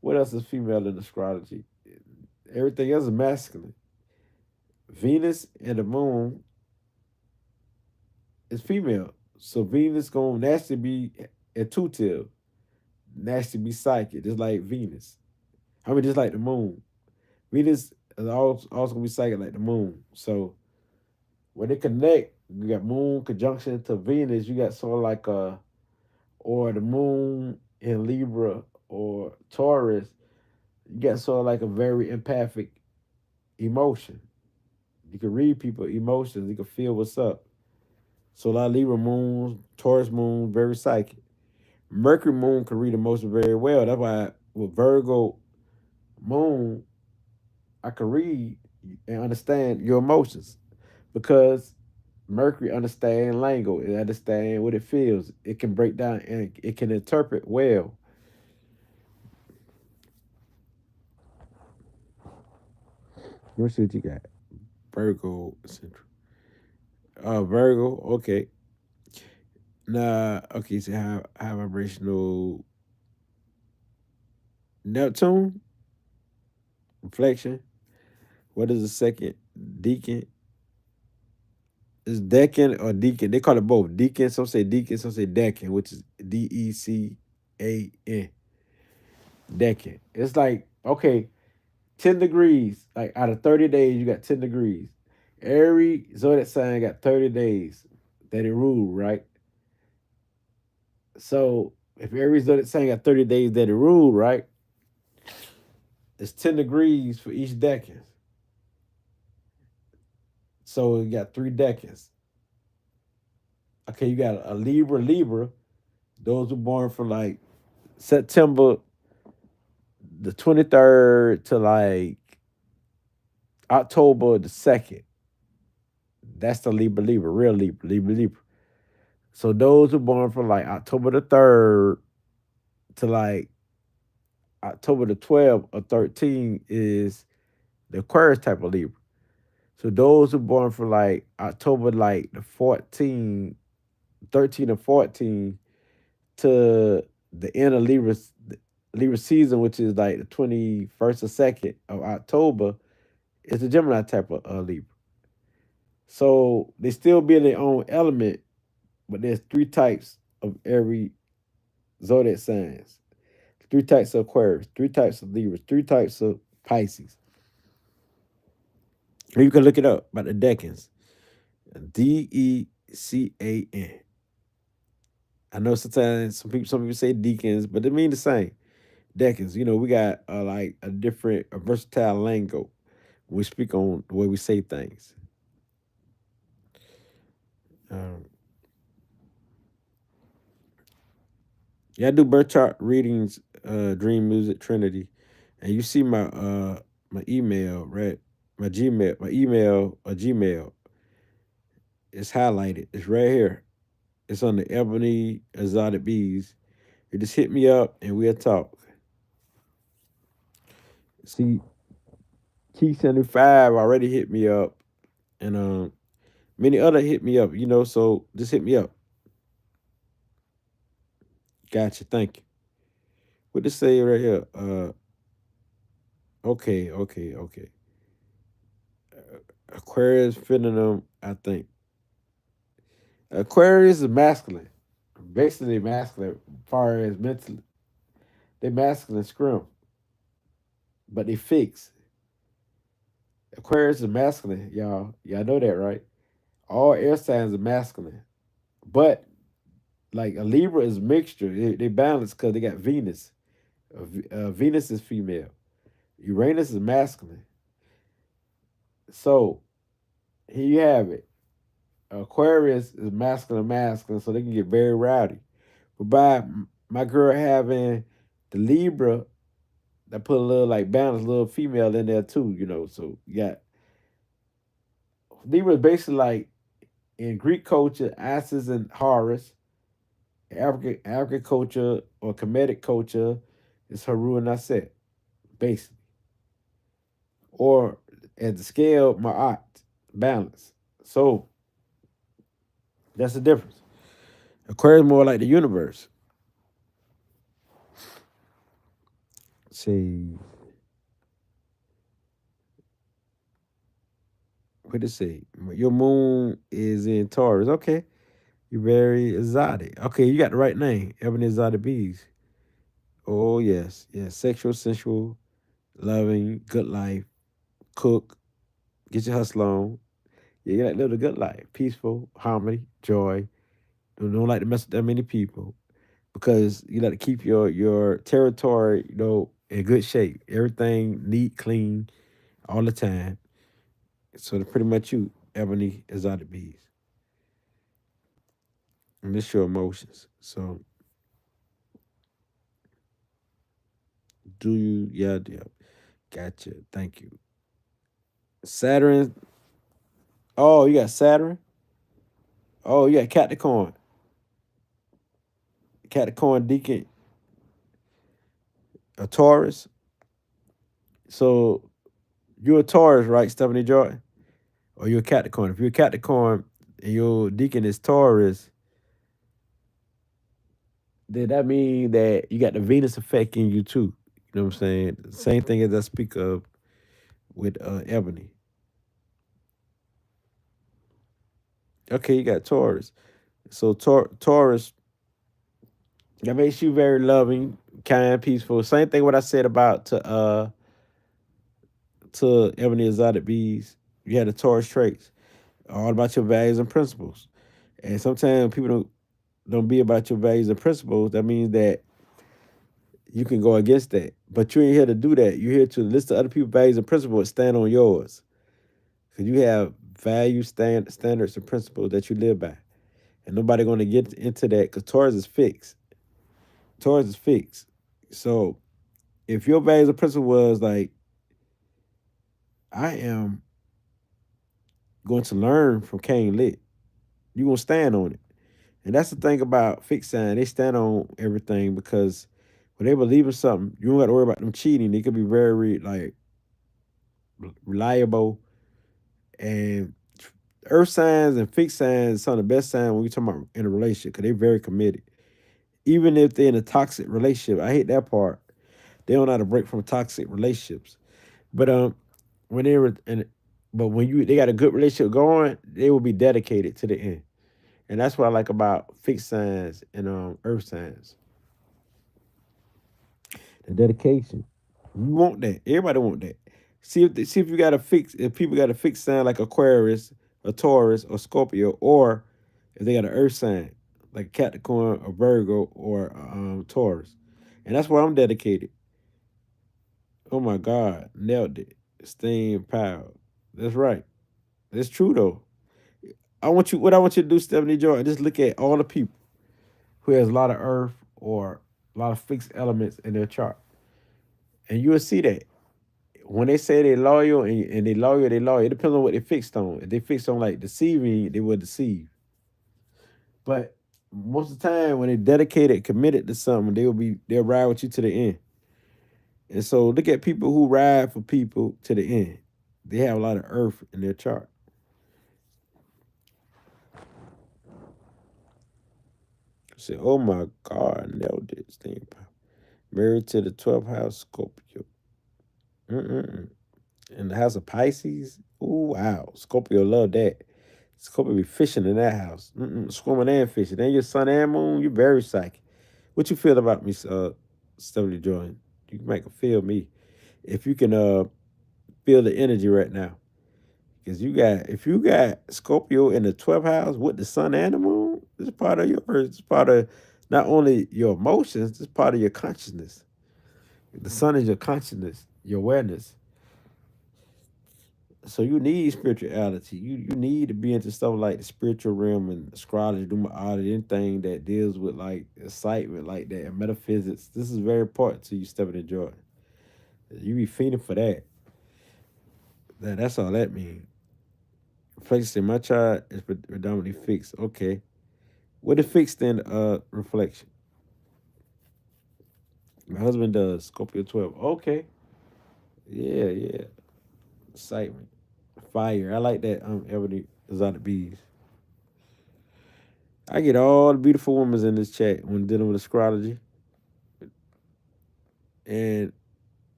What else is female in astrology? Everything else is masculine. Venus and the moon is female. So Venus gonna naturally be intuitive, naturally be psychic, just like Venus. I mean, just like the moon. Venus is also gonna be psychic like the moon. So when they connect, you got moon conjunction to Venus, you got sort of like a, or the moon in Libra or Taurus, you got sort of like a very empathic emotion. You can read people emotions, you can feel what's up. So a lot of Libra moons, Taurus moon, very psychic. Mercury moon can read emotions very well. That's why with Virgo moon, I can read and understand your emotions because Mercury understands language. It understands what it feels. It can break down and it can interpret well. Let's see what you got. Virgo Central. Virgo. Okay. Nah. Okay. So high vibrational Neptune reflection. What is the second deacon? Is decan or deacon? They call it both. Deacon, some say decan, which is Decan. Decan. It's like, okay, 10 degrees. Like out of 30 days, you got 10 degrees. Every zodiac sign got 30 days that it ruled, right? So if every zodiac sign got 30 days that it ruled, right? It's 10 degrees for each decan. So you got 3 decans. Okay, you got a Libra. Those were born from like September the 23rd to like October the 2nd. That's the Libra, real Libra. So those who born from like October the 3rd to like October the 12th or 13th is the Aquarius type of Libra. So those who born from like October like the 14, 13 or 14 to the end of Libra season, which is like the 21st or 2nd of October, is the Gemini type of Libra. So they still be in their own element, but there's 3 types of every zodiac signs. 3 types of Aquarius, 3 types of Libras, 3 types of Pisces. And you can look it up by the decans. Decan. I know sometimes some people say deacons, but they mean the same. Decans. You know, we got like a different, a versatile lingo when we speak on the way we say things. Um, yeah, I do birth chart readings, Dream Music Trinity, and you see my email, right? My email or Gmail is highlighted. It's right here. It's on the Ebony Exotic Bees. You just hit me up and we'll talk. See, Key 75 already hit me up, and many other hit me up. So just hit me up. Gotcha. Thank you. What to say right here? Okay. Aquarius fitting them. I think Aquarius is masculine, basically masculine. As far as mentally, they masculine scrum, but they fix. Aquarius is masculine, y'all. Y'all know that, right? All air signs are masculine, but like a Libra is mixture. They balance because they got Venus. Venus is female. Uranus is masculine. So here you have it. Aquarius is masculine, so they can get very rowdy. But by my girl having the Libra, that put a little like balance, a little female in there too. So you got Libra is basically like in Greek culture, Isis and Horus. African culture or Kemetic culture is Haru and Aset, basically. Or at the scale, Ma'at, balance. So that's the difference. Aquarius more like the universe. See, What did it say? Your moon is in Taurus. Okay. You're very exotic. Okay, you got the right name. Ebony Exotic Bees. Oh, yes. Yes. Sexual, sensual, loving, good life, cook, get your hustle on. Yeah, you got to live the good life. Peaceful, harmony, joy. Don't like to mess with that many people because you got to keep your territory, in good shape. Everything neat, clean, all the time. So that's pretty much you, Ebony Exotic Bees. And this your emotions. So do you? Yeah, yeah. Gotcha. Thank you. Saturn. Oh, you got Saturn. Oh, you got Capricorn. Capricorn Deacon, a Taurus. So you're a Taurus, right, Stephanie Jordan? Or you're a Capricorn. If you're a Capricorn and your Deacon is Taurus, then that means that you got the Venus effect in you too. You know what I'm saying? Same thing as I speak of with Ebony. Okay, you got Taurus. So Taurus, that makes you very loving, kind, peaceful. Same thing what I said about to Ebony Exotic Bees. You had the Taurus traits, all about your values and principles. And sometimes people don't be about your values and principles. That means that you can go against that. But you ain't here to do that. You're here to listen to other people's values and principles and stand on yours. Because you have values, standards, and principles that you live by. And nobody going to get into that because Taurus is fixed. Taurus is fixed. So if your values and principle was like, I am going to learn from Kane Lit, you're going to stand on it. And that's the thing about fixed sign. They stand on everything because when they believe in something, you don't got to worry about them cheating. They could be very like reliable. And earth signs and fixed signs some of the best signs when we talk about in a relationship because they're very committed. Even if they're in a toxic relationship, I hate that part. They don't know how to break from toxic relationships. But when they were in, but when they got a good relationship going, they will be dedicated to the end. And that's what I like about fixed signs and earth signs. The dedication. You want that. Everybody want that. See if you got a fix if people got a fixed sign like Aquarius, a Taurus, or Scorpio, or if they got an earth sign like Capricorn or Virgo or Taurus. And that's why I'm dedicated. Oh my God, nailed it. Staying power. That's right. That's true though. What I want you to do, Stephanie Joy, just look at all the people who has a lot of earth or a lot of fixed elements in their chart. And you will see that when they say they're loyal and they loyal, they loyal. It depends on what they fixed on. If they fixed on like deceiving, they will deceive. But most of the time, when they dedicated, committed to something, they'll ride with you to the end. And so look at people who ride for people to the end. They have a lot of earth in their chart. Say, oh my God, nailed it. Staying power. Married to the 12th house Scorpio. Mm-mm. In the house of Pisces. Ooh, wow. Scorpio love that. Scorpio be fishing in that house. Swimming and fishing. Then your sun and moon, you very psychic. What you feel about me, Stephanie Jordan? You can make a feel me. If you can feel the energy right now. Because if you got Scorpio in the 12th house with the sun and the moon, this is part of your person. It's part of not only your emotions, it's part of your consciousness. The sun is your consciousness, your awareness. So you need spirituality. You need to be into stuff like the spiritual realm and astrology, numerology, anything that deals with like excitement like that and metaphysics. This is very important to you, Stephanie Jordan. You be feeding for that. That's all that means. Reflection in my chart is predominantly fixed. Okay. What is fixed in reflection? My husband does Scorpio 12. Okay. Yeah, yeah. Excitement. Fire. I like that Ebony Exotic Bees. I get all the beautiful women in this chat when dealing with astrology. And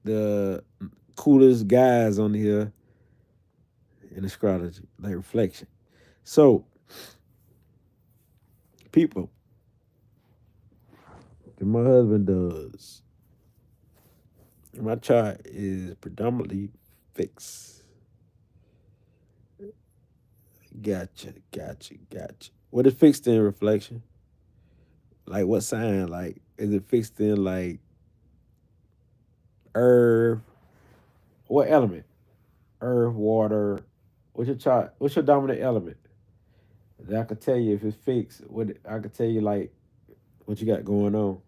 the coolest guys on here. in astrology, like reflection. So, people, that my husband does, my chart is predominantly fixed. Gotcha. What is fixed in reflection? Like what sign? Like is it fixed in like earth? What element? Earth, water. What's your chart? What's your dominant element? That I could tell you if it's fixed. What I could tell you like what you got going on.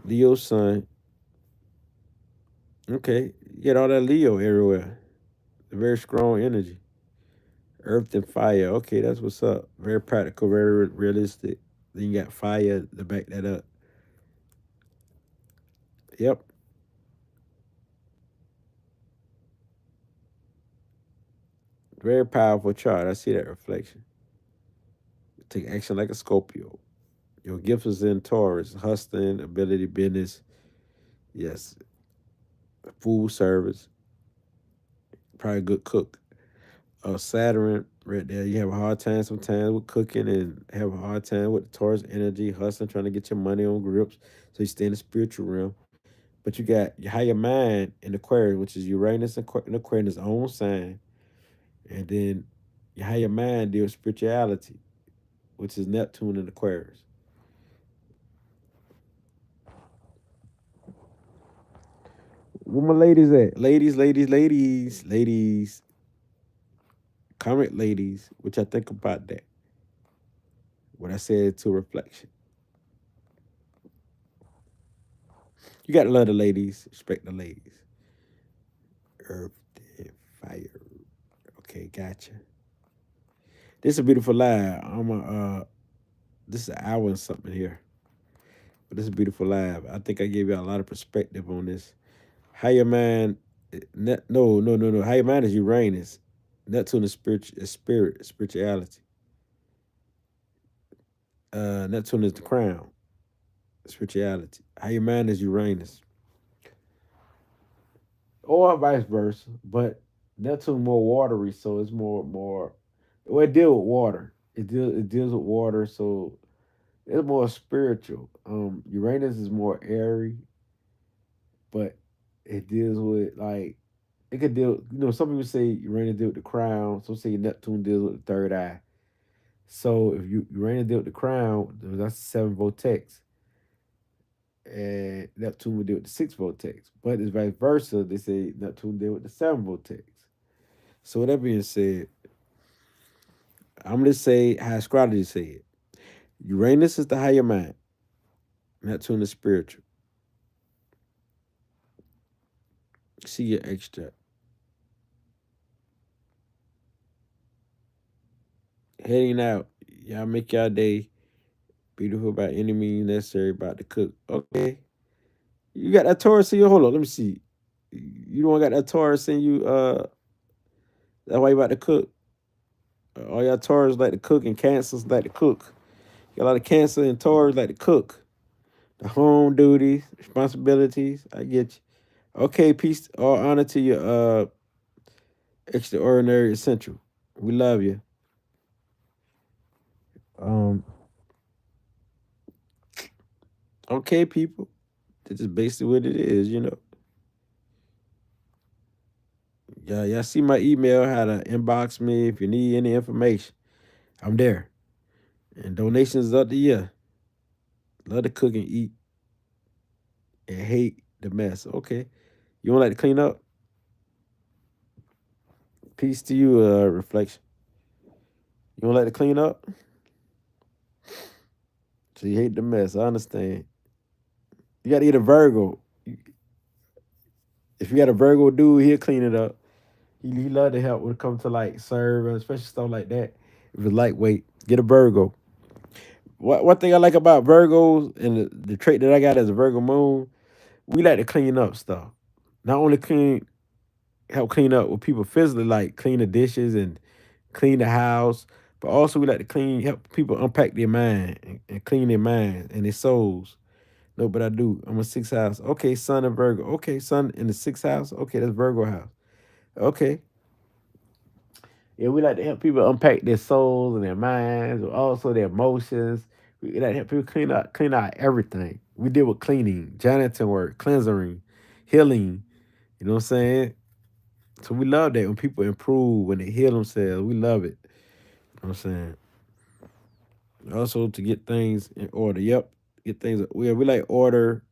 Leo sun. Okay, you get all that Leo everywhere. Very strong energy. Earth and fire. Okay, that's what's up. Very practical, very realistic. Then you got fire to back that up. Yep. Very powerful chart. I see that reflection. Take action like a Scorpio. Your gift is in Taurus, hustling, ability, business. Yes, food service. Probably a good cook. Saturn right there. You have a hard time sometimes with cooking and have a hard time with the Taurus energy, hustling, trying to get your money on grips. So you stay in the spiritual realm. But you got your higher mind in Aquarius, which is Uranus and Aquarius' own sign. And then your higher mind deals with spirituality, which is Neptune and Aquarius. Where my ladies at? Ladies. Comment, ladies, which I think about that. What I said to reflection. You got to love the ladies, respect the ladies. Earth, and fire. Okay, gotcha. This is a beautiful live. This is an hour and something here. But this is a beautiful live. I think I gave you a lot of perspective on this. How your mind no. How your mind is Uranus. Neptune is spirituality. Neptune is the crown, spirituality. How your mind is Uranus. Or vice versa. But Neptune more watery, so it's more well it deals with water. It deals with water, so it's more spiritual. Uranus is more airy, but it deals with like it could deal. Some people say Uranus deal with the crown. Some say Neptune deals with the third eye. So if Uranus deal with the crown, that's the seven vortex, and Neptune would deal with the six vortex. But it's vice versa. They say Neptune deal with the seven vortex. So with that being said, I'm gonna say how astrology say it. Uranus is the higher mind. Neptune is spiritual. See your extra. Heading out. Y'all make y'all day beautiful by any means necessary. About to cook. Okay. You got that Taurus in you? Hold on, let me see. You don't got that Taurus in you? That's why you about to cook. All y'all Taurus like to cook and Cancers like to cook. Got a lot of Cancer and Taurus like to cook. The home duties, responsibilities. I get you. Okay, peace. All honor to your extraordinary essential. We love you. Um. Okay, people. This is basically what it is. Y'all see my email, how to inbox me if you need any information. I'm there. And donations is up to you. Love to cook and eat and hate the mess. Okay. You don't like to clean up? Peace to you, reflection. You don't like to clean up? So you hate the mess. I understand. You gotta get a Virgo. If you got a Virgo dude, he'll clean it up. He love to help when it comes to like serve and especially stuff like that. If it's lightweight, get a Virgo. One thing I like about Virgos and the trait that I got as a Virgo moon, we like to clean up stuff. Not only help clean up with people physically, like clean the dishes and clean the house, but also we like to help people unpack their mind and clean their minds and their souls. No, but I do. I'm a sixth house. Okay, Sun and Virgo. Okay, Sun in the sixth house. Okay, that's Virgo house. Okay. Yeah, we like to help people unpack their souls and their minds, or also their emotions. We like to help people clean out everything. We deal with cleaning, janitor work, cleansing, healing. You know what I'm saying? So we love that when people improve, when they heal themselves. We love it. You know what I'm saying? Also to get things in order. Yep. Get things we like order,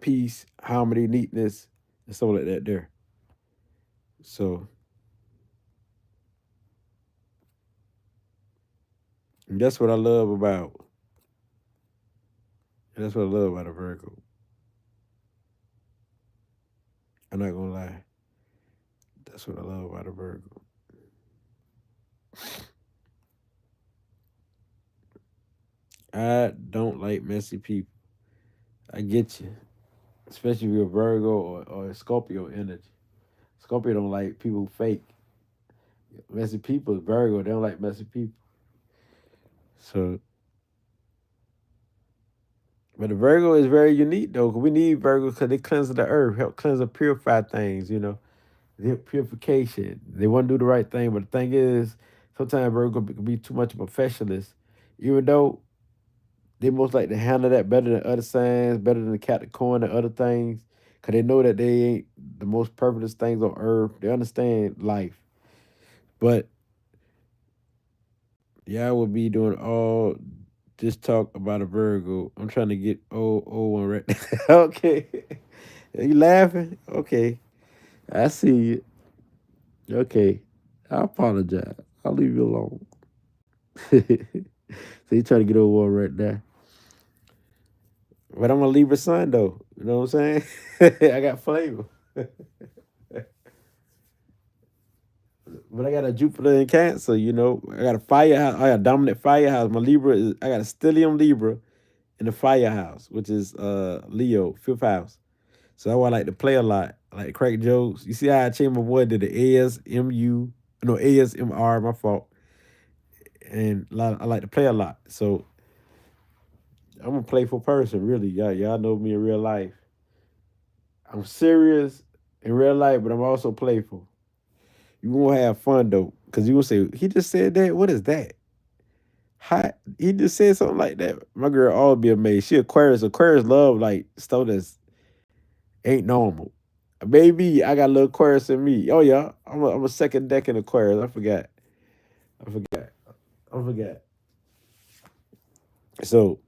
peace, harmony, neatness, and stuff like that there. So and that's what I love about. That's what I love about a Virgo. I'm not gonna lie. That's what I love about a Virgo. I don't like messy people. I get you. Especially if you're a Virgo or a Scorpio energy. Scorpio don't like people who fake. Messy people, Virgo, they don't like messy people. So but the Virgo is very unique though, 'cause we need Virgos because they cleanse the earth, help cleanse and purify things, the purification. They want to do the right thing, but the thing is, sometimes Virgo can be too much of a professionalist, even though they most like to handle that better than other signs, better than the Capricorn and other things, because they know that they ain't the most perfect things on earth. They understand life. But yeah, I would be doing all this talk about a Virgo. I'm trying to get old one right now. Okay. Are you laughing? Okay. I see you. Okay. I apologize. I'll leave you alone. So you trying to get over one right now. But I'm a Libra sun though. You know what I'm saying? I got flavor. But I got a Jupiter in Cancer, I got a firehouse. I got a dominant firehouse. My Libra is I got a stellium Libra in the firehouse, which is Leo, fifth house. So that's why I like to play a lot. I like to crack jokes. You see how I changed my voice to the ASMU, no ASMR, my fault. And I like to play a lot. So I'm a playful person, really. Y'all know me in real life. I'm serious in real life, but I'm also playful. You gonna have fun though, cause you gonna say he just said that. What is that? How he just said something like that? My girl always be amazed. She Aquarius. Aquarius love like stuff that's ain't normal. Maybe I got a little Aquarius in me. Oh yeah, I'm a second deck in Aquarius. I forgot. I forgot. I forgot. So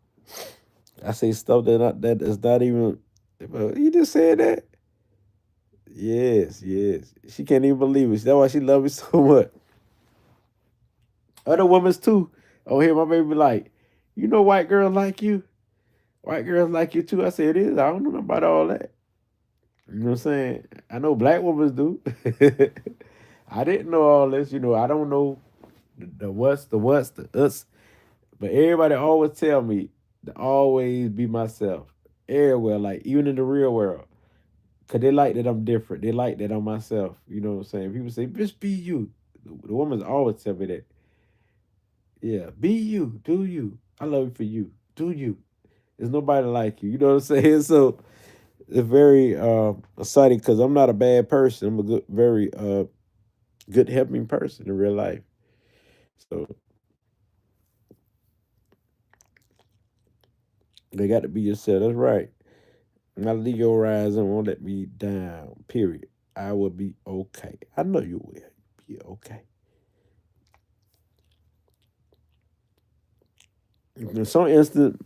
I say stuff that is not even. You just said that. Yes, yes. She can't even believe it. That's why she love me so much. Other women's too. Oh, here my baby like, white girls like you. White girls like you too. I said it is. I don't know about all that. You know what I'm saying? I know black women do. I didn't know all this. I don't know the us. But everybody always tell me to always be myself. Everywhere, like even in the real world. Cause they like that I'm different. They like that I'm myself. You know what I'm saying? People say, just be you. The woman's always tell me that. Yeah, be you. Do you. I love you for you. Do you. There's nobody like you. You know what I'm saying? So it's very exciting because I'm not a bad person. I'm a very good helping person in real life. So they got to be yourself. That's right. My Leo rising won't let me down. Period. I will be okay. I know you will be okay. In some instance,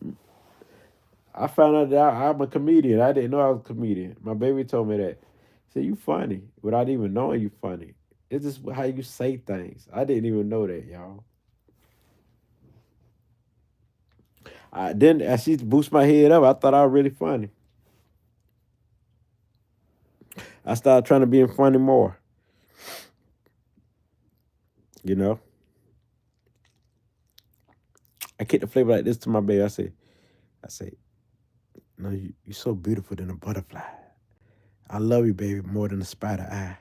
I found out that I'm a comedian. I didn't know I was a comedian. My baby told me that. He said, you funny without even knowing you funny. It's just how you say things. I didn't even know that, y'all. I then as she boost my head up, I thought I was really funny. I started trying to be funny more. You know, I kicked the flavor like this to my baby. I say, no, you're so beautiful than a butterfly. I love you, baby, more than a spider eye.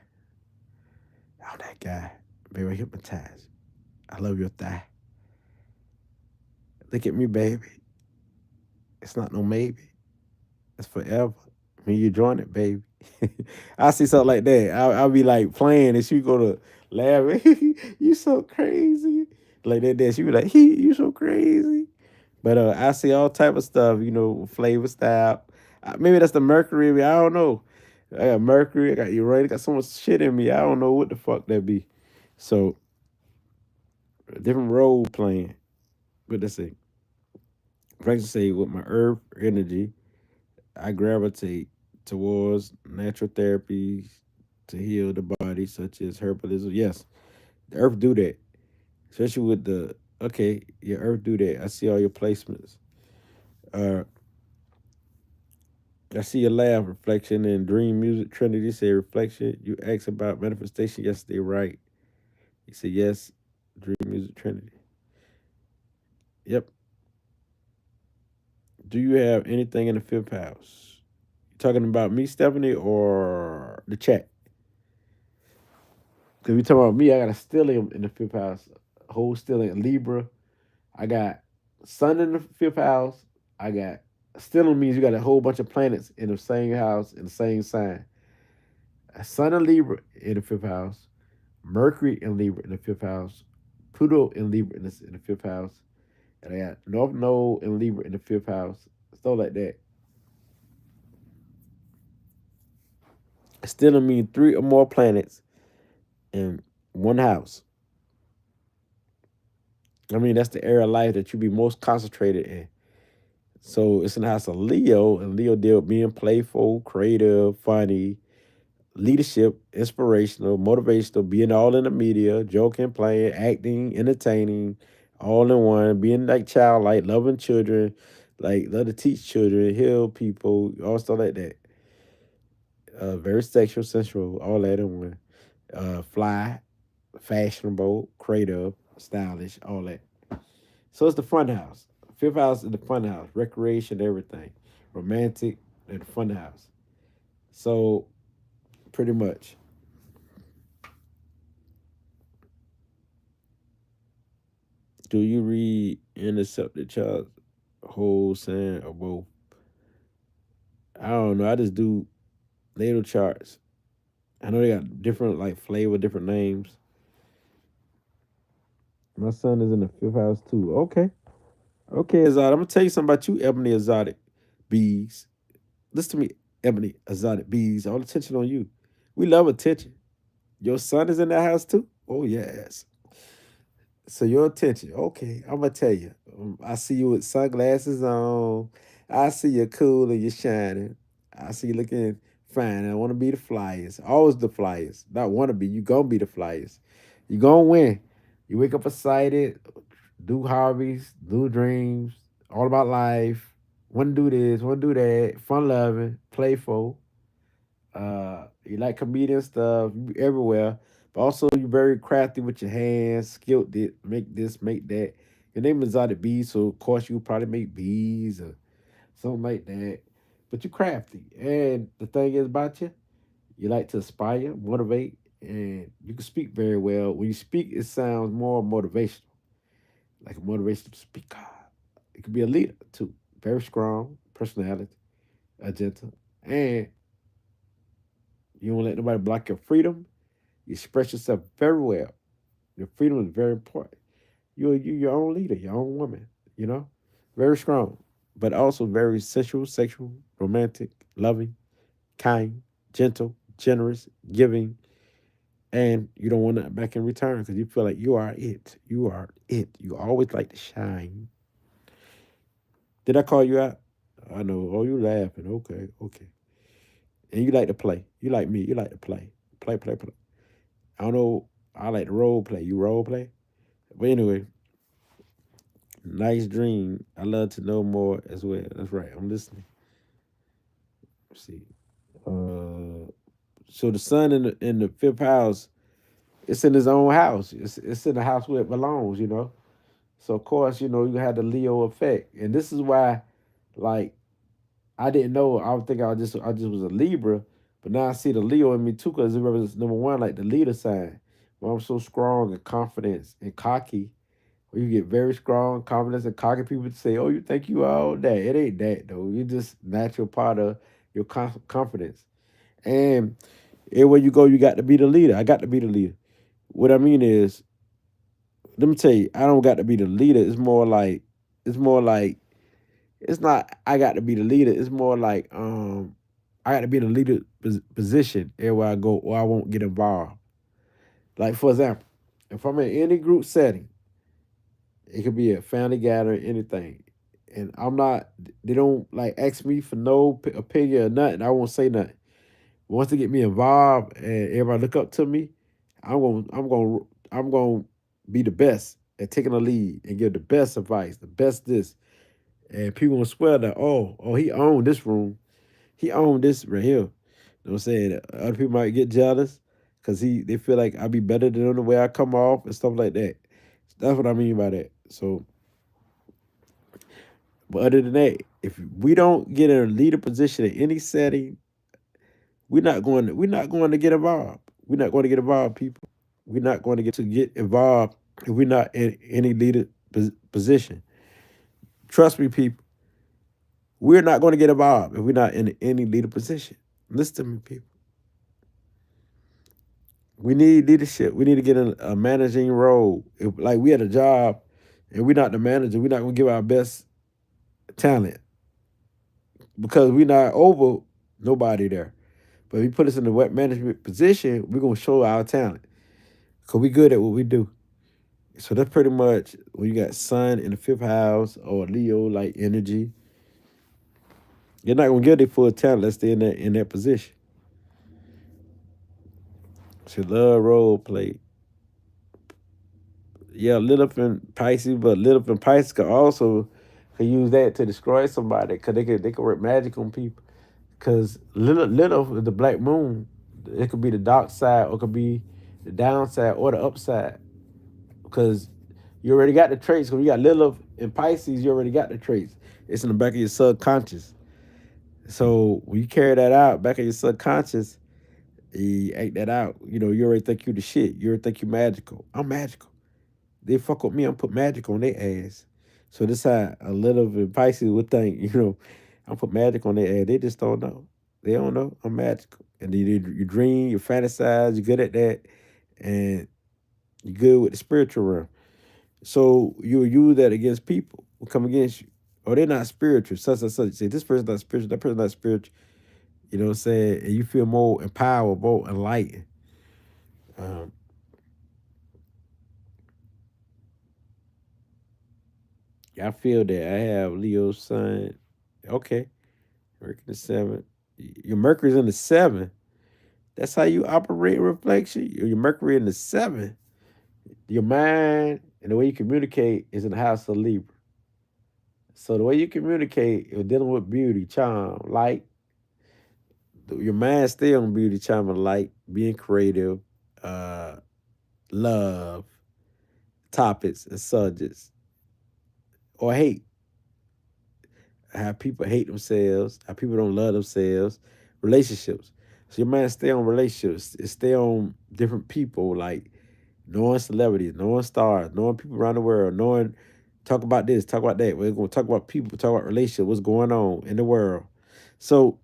I'm that guy, baby, hypnotized. I love your thigh. Look at me, baby. It's not no maybe. It's forever. When you join it, baby. I see something like that. I'll be like playing and she go to laugh. You so crazy. Like that. She be like, you so crazy. But I see all type of stuff, flavor style. Maybe that's the Mercury in me. I don't know. I got Mercury, I got Uranus, got so much shit in me. I don't know what the fuck that be. So different role playing. But let's see. Practice say with my earth energy, I gravitate towards natural therapies to heal the body, such as herbalism. Yes, the earth do that. Especially with the your earth do that. I see all your placements. Uh I see your laugh, reflection, and dream music. Trinity say reflection. You ask about manifestation. Yes, they right. You say yes, dream music, Trinity. Yep. Do you have anything in the fifth house? You talking about me, Stephanie, or the chat? Because we talking about me, I got a stellium in the fifth house, a whole stellium Libra. I got Sun in the fifth house. I got stellium means you got a whole bunch of planets in the same house in the same sign. A Sun in Libra in the fifth house, Mercury in Libra in the fifth house, Pluto in Libra in the fifth house, and I got North Node in Libra in the fifth house. Stuff like that. Stellium means three or more planets in one house. I mean, that's the area of life that you be most concentrated in. So it's in the house of Leo, and Leo deal with being playful, creative, funny, leadership, inspirational, motivational, being all in the media, joking, playing, acting, entertaining, all in one, being like childlike, loving children, like love to teach children, heal people, all stuff like that. Very sexual, sensual, all that in one. Fly, fashionable, creative, stylish, all that. So it's the fun house. Fifth house is the fun house, recreation, everything, romantic, and the fun house. So pretty much, do you read intercept the child's whole sign or both? I don't know. I just do natal charts. I know they got different like flavor, different names. My son is in the fifth house too. Okay. Okay, Azad. I'm gonna tell you something about you, Ebony Exotic Bees. Listen to me, Ebony Exotic Bees. All attention on you. We love attention. Your son is in that house too? Oh yes. So your attention. Okay, I'm gonna tell you. I see you with sunglasses on. I see you cool and you're shining. I see you looking fine. I want to be the flyers. Always the flyers. Not want to be. You gonna be the flyers. You gonna win. You wake up excited. Do hobbies. Do dreams. All about life. Want to do this. Want to do that. Fun loving. Playful. You like comedian stuff. You be everywhere, but also you're very crafty with your hands, skilled it, make this, make that. Your name is Exotic Bees, so of course you probably make bees or something like that. But you're crafty, and the thing is about you, you like to inspire, motivate, and you can speak very well. When you speak, it sounds more motivational, like a motivational speaker. It could be a leader too. Very strong personality, a gentle, and you don't let nobody block your freedom. You express yourself very well. Your freedom is very important. You're your own leader, your own woman, you know? Very strong, but also very sensual, sexual, romantic, loving, kind, gentle, generous, giving, and you don't want that back in return because you feel like you are it. You are it. You always like to shine. Did I call you out? I know. Oh, you laughing. Okay, okay. And you like to play. You like me. You like to play. Play, play, play. I don't know. I like to role play. You role play? But anyway, nice dream. I love to know more as well. That's right. I'm listening. Let's see. So the sun in the fifth house, it's in his own house. It's in the house where it belongs. So of course, you had the Leo effect, and this is why, like, I didn't know. I would think I just was a Libra, but now I see the Leo in me too because it represents number one, like the leader sign. Where I'm so strong and confident and cocky. Where you get very strong confidence and cocky people say, "Oh, you think you are all that?" It ain't that though. You just natural part of your confidence. And everywhere you go, you got to be the leader. I got to be the leader. What I mean is, let me tell you, I don't got to be the leader. It's more like, it's not I got to be the leader. It's more like I got to be in a leader position everywhere I go, or I won't get involved. Like for example, if I'm in any group setting, it could be a family gathering, anything, and I'm not. They don't like ask me for no opinion or nothing. I won't say nothing. Once they get me involved and everybody look up to me, I'm gonna be the best at taking the lead and give the best advice, the best this, and people gonna swear that oh he owned this room, he owned this right here. You know what I'm saying? Other people might get jealous because they feel like I be better than them the way I come off and stuff like that. That's what I mean by that. So, but other than that, if we don't get in a leader position in any setting, we're not going to get involved. We're not going to get involved, people. We're not going to get involved if we're not in any leader position. Trust me, people. We're not going to get involved if we're not in any leader position. Listen to me, people. We need leadership. We need to get in a managing role. If like we had a job and we're not the manager, we're not gonna give our best talent because we're not over nobody there. But if you put us in the web management position, we're gonna show our talent because we good at what we do. So that's pretty much when you got Sun in the fifth house or Leo like energy. You're not gonna give their full talent. Let's stay in that position. She love role play. Yeah, Lilith and Pisces, but Lilith and Pisces could use that to destroy somebody because they could work magic on people. Because Lilith is the black moon. It could be the dark side or it could be the downside or the upside. Because you already got the traits. When you got Lilith and Pisces, you already got the traits. It's in the back of your subconscious. So when you carry that out back of your subconscious, you act that out. You know, you already think you the shit. You already think you magical. I'm magical. They fuck with me, I'm put magic on their ass. So this how a little bit Pisces would think, I'm put magic on their ass. They just don't know. They don't know I'm magical. And then you dream, you fantasize, you're good at that, and you're good with the spiritual realm. So you'll use that against people who come against you. Oh, they're not spiritual, such and such. You say, this person's not spiritual, that person's not spiritual. You know what I'm saying? And you feel more empowered, more enlightened. Um, I feel that I have Leo's sun. Okay. Mercury in the seventh. Your Mercury's in the seventh. That's how you operate in reflection. Your Mercury in the seventh. Your mind and the way you communicate is in the house of Libra. So the way you communicate, you're dealing with beauty, charm, light. Your mind stay on beauty, charm, and light, being creative, uh, love, topics and subjects, or hate. How people hate themselves, how people don't love themselves, relationships. So your mind stay on relationships. It stay on different people, like knowing celebrities, knowing stars, knowing people around the world, knowing talk about this, talk about that. We're gonna talk about people, talk about relationships, what's going on in the world. So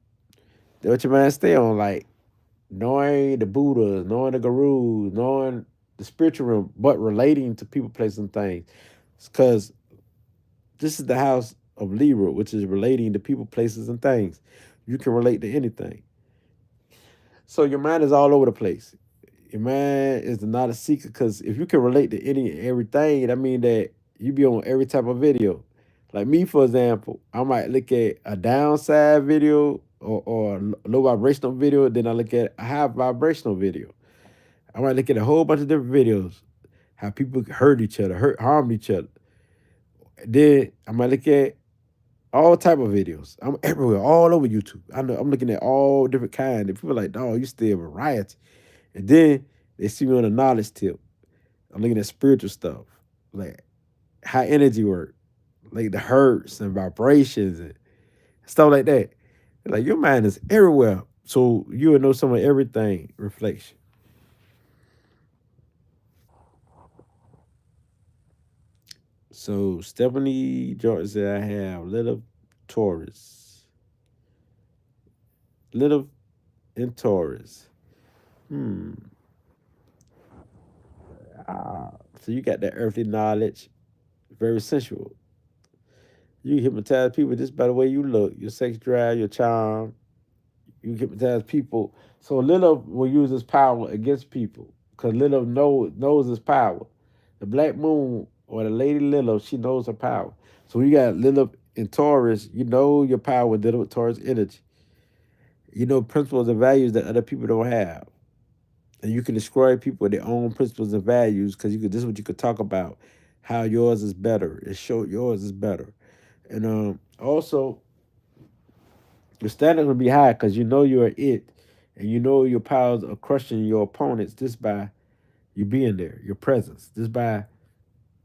that's what your mind stay on, like knowing the Buddhas, knowing the gurus, knowing the spiritual realm, but relating to people, places, and things. Because this is the house of Libra, which is relating to people, places, and things. You can relate to anything. So your mind is all over the place. Your mind is not a seeker because if you can relate to any and everything, that means that you be on every type of video. Like me, for example, I might look at a downside video or a low vibrational video, then I look at a high vibrational video. I might look at a whole bunch of different videos, how people hurt each other, harm each other. Then I might look at all type of videos. I'm everywhere, all over YouTube. I know I'm looking at all different kind. And people are like, "Oh, you still variety." And then they see me on a knowledge tip. I'm looking at spiritual stuff, like how energy work, like the hertz and vibrations and stuff like that. Like your mind is everywhere, so you will know some of everything. Reflection. So Stephanie Jordan said I have little Taurus. Lilith in Taurus. Hmm. So you got that earthly knowledge, very sensual. You hypnotize people just by the way you look, your sex drive, your charm. You hypnotize people. So Lilith will use his power against people because Lilith knows his power. The Black Moon or the Lady Lilith, she knows her power. So you got Lilith in Taurus, you know your power with Lilith with Taurus energy. You know principles and values that other people don't have. And you can destroy people with their own principles and values because you could this is what you could talk about. How yours is better. It show yours is better. And also your standards will be high because you know you're it, and you know your powers are crushing your opponents just by you being there, your presence, just by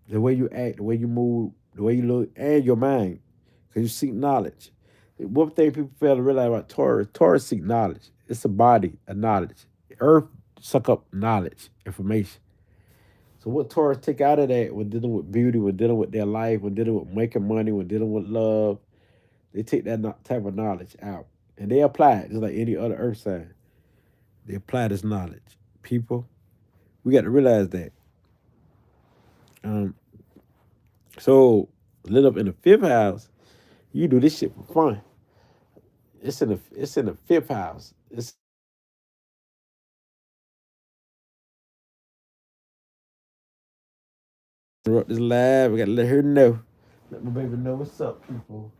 the way you act, the way you move, the way you look, and your mind, because you seek knowledge. One thing people fail to realize about Taurus, Taurus seek knowledge. It's a body of knowledge. Earth suck up knowledge, information. So what Taurus take out of that when dealing with beauty, when dealing with their life, when dealing with making money, when dealing with love, they take that type of knowledge out and they apply it just like any other earth sign. They apply this knowledge. People, we got to realize that. Um, so lit up in the fifth house, you do this shit for fun. It's in the fifth house. It's interrupt this live. We gotta let her know. Let my baby know what's up, people.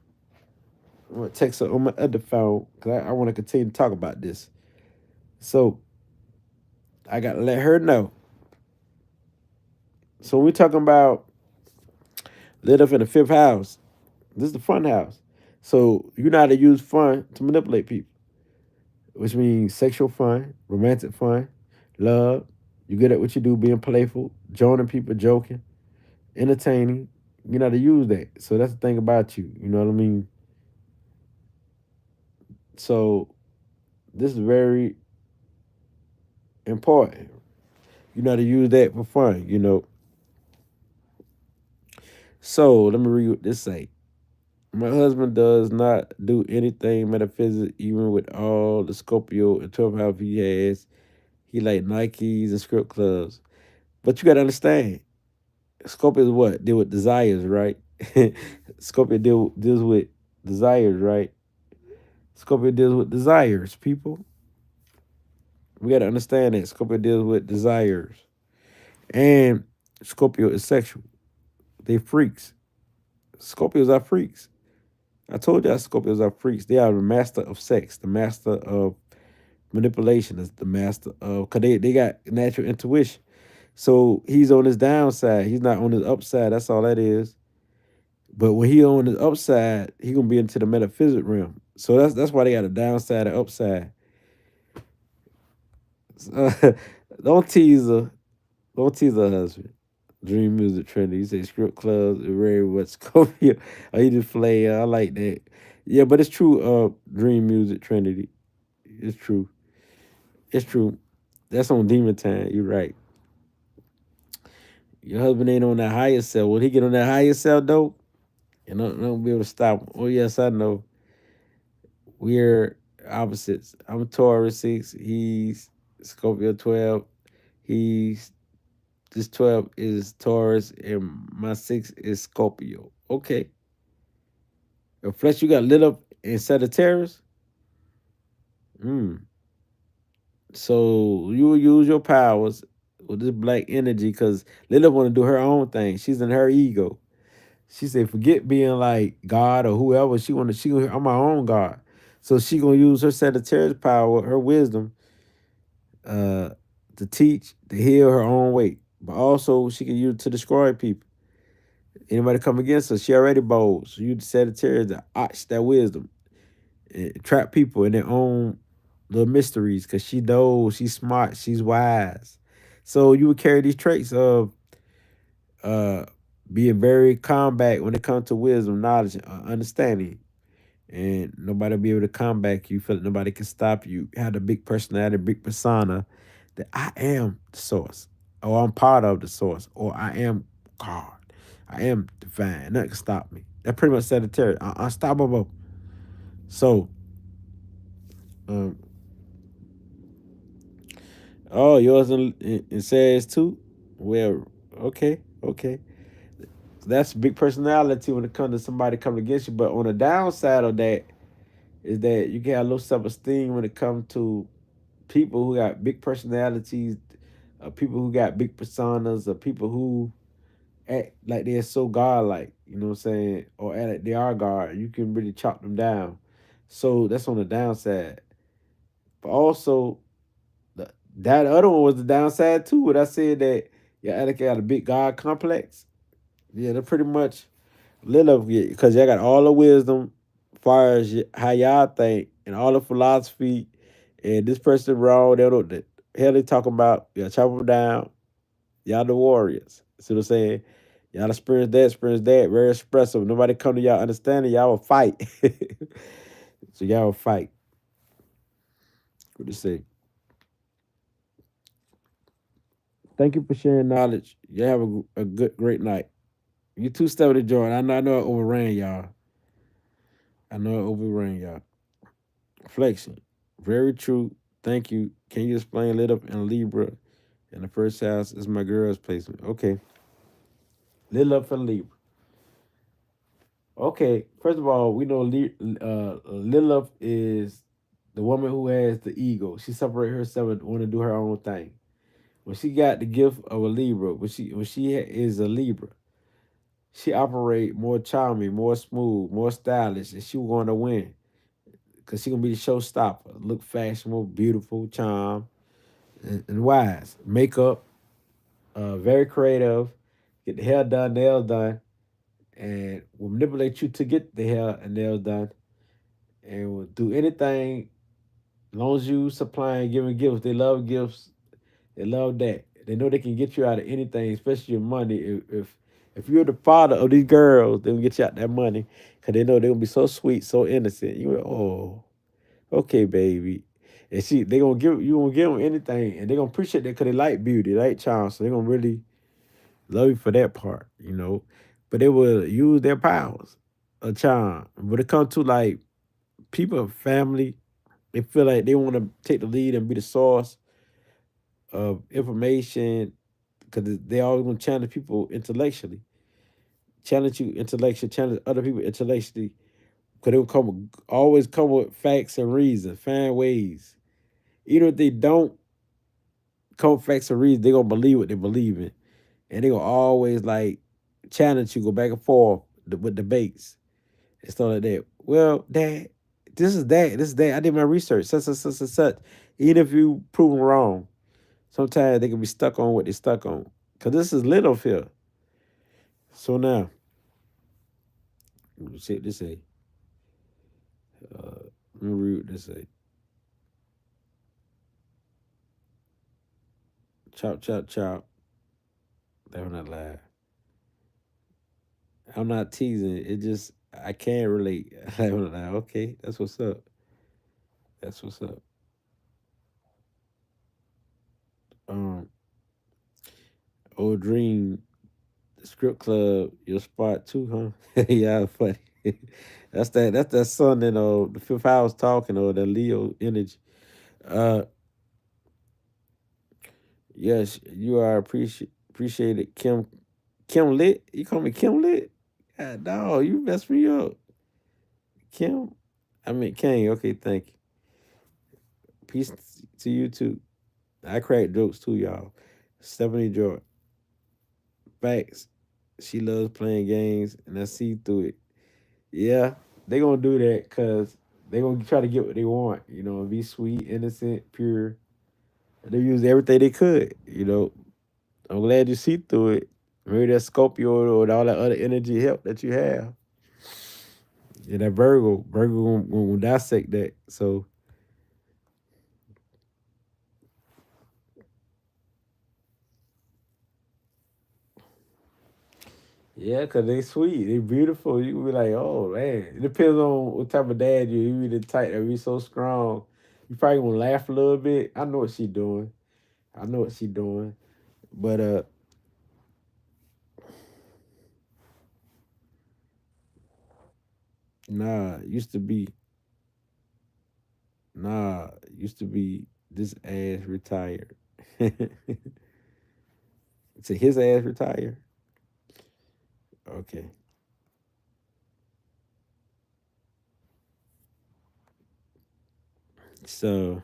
I'm gonna text her on my other phone because I want to continue to talk about this. So I gotta let her know. So we're talking about lit up in the fifth house. This is the fun house. So you know how to use fun to manipulate people, which means sexual fun, romantic fun, love. You good at what you do, being playful, joining people, joking, entertaining. You know how to use that. So that's the thing about you. You know what I mean? So this is very important. You know how to use that for fun. So let me read what this say. My husband does not do anything metaphysics, even with all the Scorpio and 12 house he has. He like Nikes and script clubs. But you gotta understand, Scorpio is what? Deal with desires, right? Scorpio deals with desires, right? Scorpio deals with desires, people. We gotta understand that. Scorpio deals with desires. And Scorpio is sexual. They freaks. Scorpios are freaks. I told y'all Scorpios are freaks. They are the master of sex, the master of manipulation, is the master of because they got natural intuition. So he's on his downside. He's not on his upside. That's all that is. But when he on his upside, he gonna be into the metaphysic realm. So that's why they got a downside and upside. So, don't tease her. Don't tease her husband. Dream music trendy. You say script clubs are very much Scorpio. Oh, you just play. I like that. Yeah, but it's true. Dream music Trinity. It's true. It's true. That's on demon time. You're right. Your husband ain't on that higher self. When he get on that higher self though, and don't be able to stop him. Oh yes, I know. We're opposites. I'm Taurus 6. He's Scorpio 12. He's this 12 is Taurus and my 6 is Scorpio. Okay. Your flesh you got lit up in Sagittarius. Mm. So you will use your powers with this black energy because Lilith want to do her own thing. She's in her ego. She said, forget being like God or whoever. I'm my own God. So she gonna use her Sagittarius power, her wisdom, uh, to teach, to heal her own way. But also she can use it to destroy people. Anybody come against her, she already bold. So you Sagittarius to arch that wisdom and trap people in their own little mysteries because she knows she's smart, she's wise. So you would carry these traits of uh being very combat when it comes to wisdom, knowledge, understanding. And nobody will be able to combat you. Feel like nobody can stop you. Have the big personality, big persona that I am the source, or I'm part of the source, or I am God. I am divine. Nothing can stop me. That pretty much Sagittarius. Unstoppable. So Um, oh, yours in says too. Well, okay, okay. That's big personality when it comes to somebody coming against you. But on the downside of that is that you get a low self esteem when it comes to people who got big personalities, people who got big personas, or people who act like they're so godlike. You know what I'm saying? Or act like they are God. You can really chop them down. So that's on the downside. But also, that other one was the downside too. What I said that your Attica got a big God complex. Yeah, they're pretty much little because y'all got all the wisdom, as far as how y'all think, and all the philosophy. And this person wrong. They don't know what the hell they talking about. Y'all chop them down. Y'all the warriors. See what I'm saying? Y'all experience that. Very expressive. Nobody come to y'all understanding. Y'all will fight. So y'all will fight. What to say? Thank you for sharing knowledge. You have a good, great night. You too, Stephanie Jordan. I know I overran y'all. I know I overran y'all. Flexion. Very true. Thank you. Can you explain lit up in Libra? In the first house is my girl's placement. Okay. Lit up for Libra. Okay. First of all, we know Lilith is the woman who has the ego. She separates herself and want to do her own thing. When she got the gift of a Libra, when she is a Libra, she operate more charming, more smooth, more stylish, and she going to win because she gonna be the showstopper. Look fashionable, beautiful, charm, and wise. Makeup, very creative. Get the hair done, nails done, and will manipulate you to get the hair and nails done, and will do anything as long as you supply and giving gifts. They love gifts. They love that. They know they can get you out of anything, especially your money. If you're the father of these girls, they will get you out that money because they know they're gonna be so sweet, so innocent. You like, oh, okay, baby. And they gonna give them anything, and they gonna appreciate that because they like beauty, they like charm, so they gonna really love you for that part, you know. But they will use their powers, a charm. When it comes to like people, family, they feel like they want to take the lead and be the source of information because they always gonna challenge people intellectually, challenge you intellectually, challenge other people intellectually. Because they will always come with facts and reasons, find ways. Even if they don't come with facts and reasons, they gonna believe what they believe in, and they gonna always like challenge you, go back and forth with debates and stuff like that. Well, Dad, this is that. I did my research, such. Even if you prove them wrong, sometimes they can be stuck on what they stuck on. Cause this is little fear. So now, let me see what this say. Let me read what this say. Chop, chop, chop. They're not live. I'm not teasing. It just I can't relate. I'm like, okay, that's what's up. That's what's up. Um, Old Dream Script Club, your spot too, huh? Yeah, funny. That's that son in the fifth house talking or the Leo energy. Uh, yes, you are appreciated, Kim Lit. You call me Kim Lit? God, no, you messed me up, Kim. I mean Kang. Okay, thank you. Peace to you too. I crack jokes too, y'all. Stephanie Joy. Facts. She loves playing games, and I see through it. Yeah, they gonna do that because they gonna try to get what they want. You know, be sweet, innocent, pure. They use everything they could. You know, I'm glad you see through it. Maybe that Scorpio or all that other energy help that you have. Yeah, that Virgo gonna dissect that. So yeah, cause they sweet, they beautiful. You can be like, oh man. It depends on what type of dad you. You be the type that be so strong. You probably gonna laugh a little bit. I know what she doing. I know what she doing. But nah, used to be Nah, used to be this ass retired. So his ass retired. Okay. So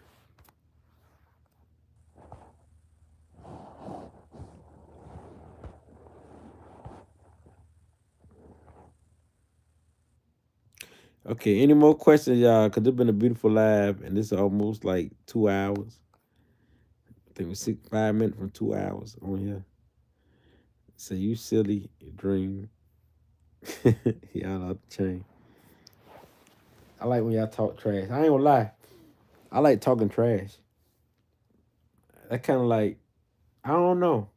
okay, any more questions, y'all? Cause it's been a beautiful live, and this is almost like 2 hours. I think we're 5 minutes from 2 hours on here. So you silly dream. Y'all out the chain. I like when y'all talk trash. I ain't gonna lie. I like talking trash. That kind of like I don't know.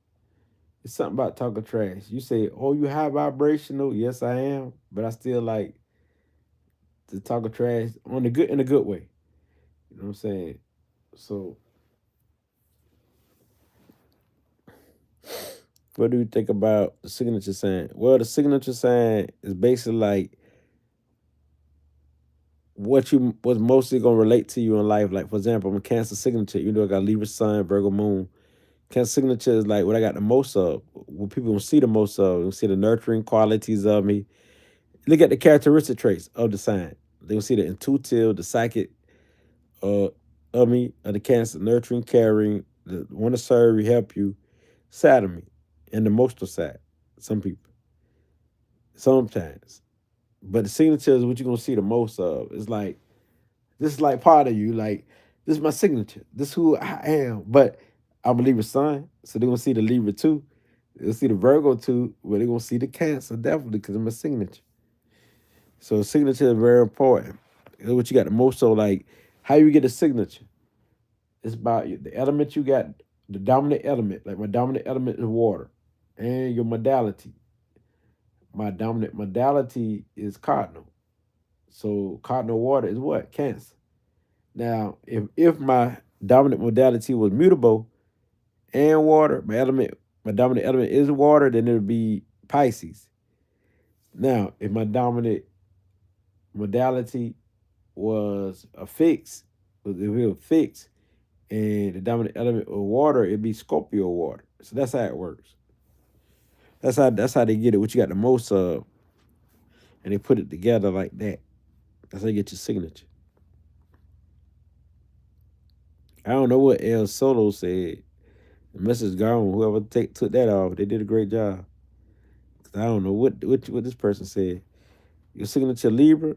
It's something about talking trash. You say, "Oh, you high vibrational." Yes, I am, but I still like to talk trash on the good in a good way. You know what I'm saying? So, what do you think about the signature sign? Well, the signature sign is basically like what you was mostly gonna relate to you in life. Like, for example, I'm a Cancer signature. You know, I got Libra Sun, Virgo Moon. Cancer signature is like what I got the most of. What people gonna see the most of. They see the nurturing qualities of me. Look at the characteristic traits of the sign. They will see the intuitive, the psychic, uh, of me, of the Cancer, nurturing, caring, the want to serve you, help you, side of me, and the emotional side. Some people, sometimes, but the signature is what you're gonna see the most of. It's like this is like part of you. Like this is my signature. This is who I am. But I'm a Libra sun, so they're gonna see the Libra too. They'll see the Virgo too, but they're gonna see the Cancer definitely because I'm a signature. So signature is very important. It's what you got the most. So like how you get a signature. It's about the element you got, the dominant element. Like my dominant element is water, and your modality. My dominant modality is cardinal. So cardinal water is what? Cancer. Now, if my dominant modality was mutable and water, my dominant element is water, then it would be Pisces. Now, if my dominant modality was a fix, if it was fixed, and the dominant element of water, it'd be Scorpio water. So that's how it works. That's how they get it. What you got the most of, and they put it together like that. That's how you get your signature. I don't know what El Solo said. The message gone. Whoever took that off, they did a great job. I don't know what this person said. Your signature Libra.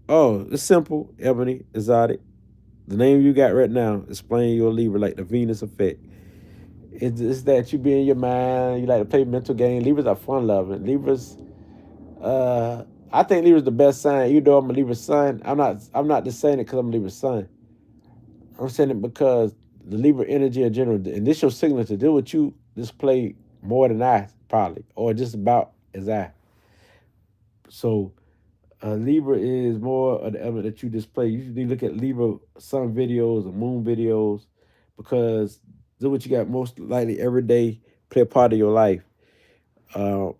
Oh, it's simple. Ebony, exotic. The name you got right now, explain your Libra like the Venus effect. It's that you be in your mind. You like to play mental games. Libras are fun loving. Libras. I think Libra's the best sign. You know I'm a Libra sun. I'm not just saying it because I'm a Libra sun. I'm saying it because the Libra energy in general, the initial signature, deal with you display more than I probably, or just about as I. So Libra is more of the element that you display. You usually look at Libra sun videos or moon videos because do what you got most likely every day play a part of your life. Uh,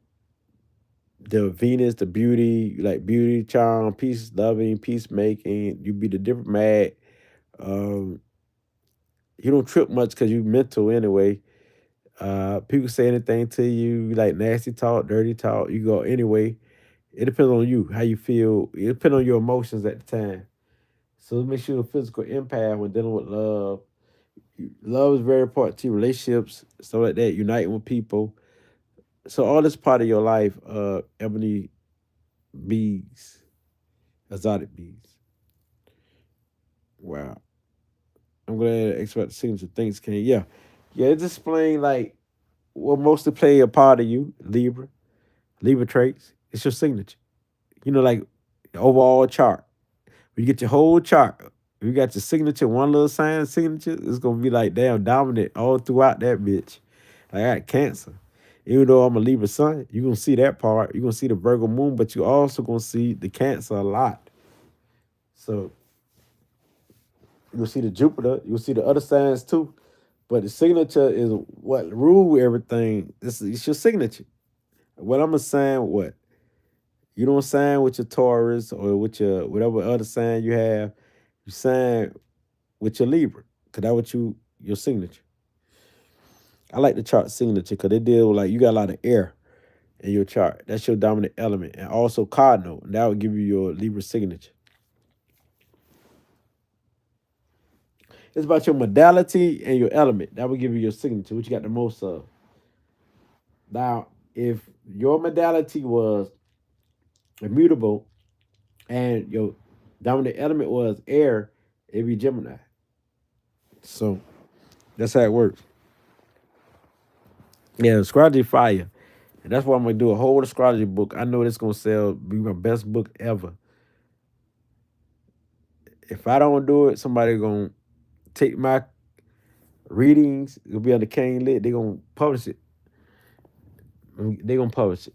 the Venus, the beauty, like beauty, charm, peace loving, peacemaking. You be the diplomat. Um, you don't trip much because you mental anyway. People say anything to you, like nasty talk, dirty talk. You go anyway. It depends on you, how you feel. It depends on your emotions at the time. So it makes you a physical empath when dealing with love. Love is very important to relationships, stuff like that, uniting with people. So all this part of your life, ebony bees, exotic bees. Wow. I'm glad expect the signature things came. Yeah. Yeah, it's displaying like what mostly play a part of you, Libra. Libra traits. It's your signature. You know, like the overall chart. When you get your whole chart, you got your signature, one little sign signature, it's gonna be like damn dominant all throughout that bitch. Like I got Cancer. Even though I'm a Libra sun, you're gonna see that part. You're gonna see the Virgo moon, but you also gonna see the Cancer a lot. So you'll see the Jupiter, you'll see the other signs too. But the signature is what rule everything. It's your signature. What I'm a sign, what? You don't sign with your Taurus or with your whatever other sign you have. You sign with your Libra, because that's what your signature. I like the chart signature because they deal with, like, you got a lot of air in your chart. That's your dominant element. And also cardinal. And that would give you your Libra signature. It's about your modality and your element. That would give you your signature, what you got the most of. Now, if your modality was immutable and your dominant element was air, it'd be Gemini. So that's how it works. Yeah, astrology fire. And that's why I'm gonna do a whole astrology book. I know it's gonna be my best book ever. If I don't do it, somebody gonna take my readings. It'll be on the Kane Lit. They gonna publish it. They gonna publish it.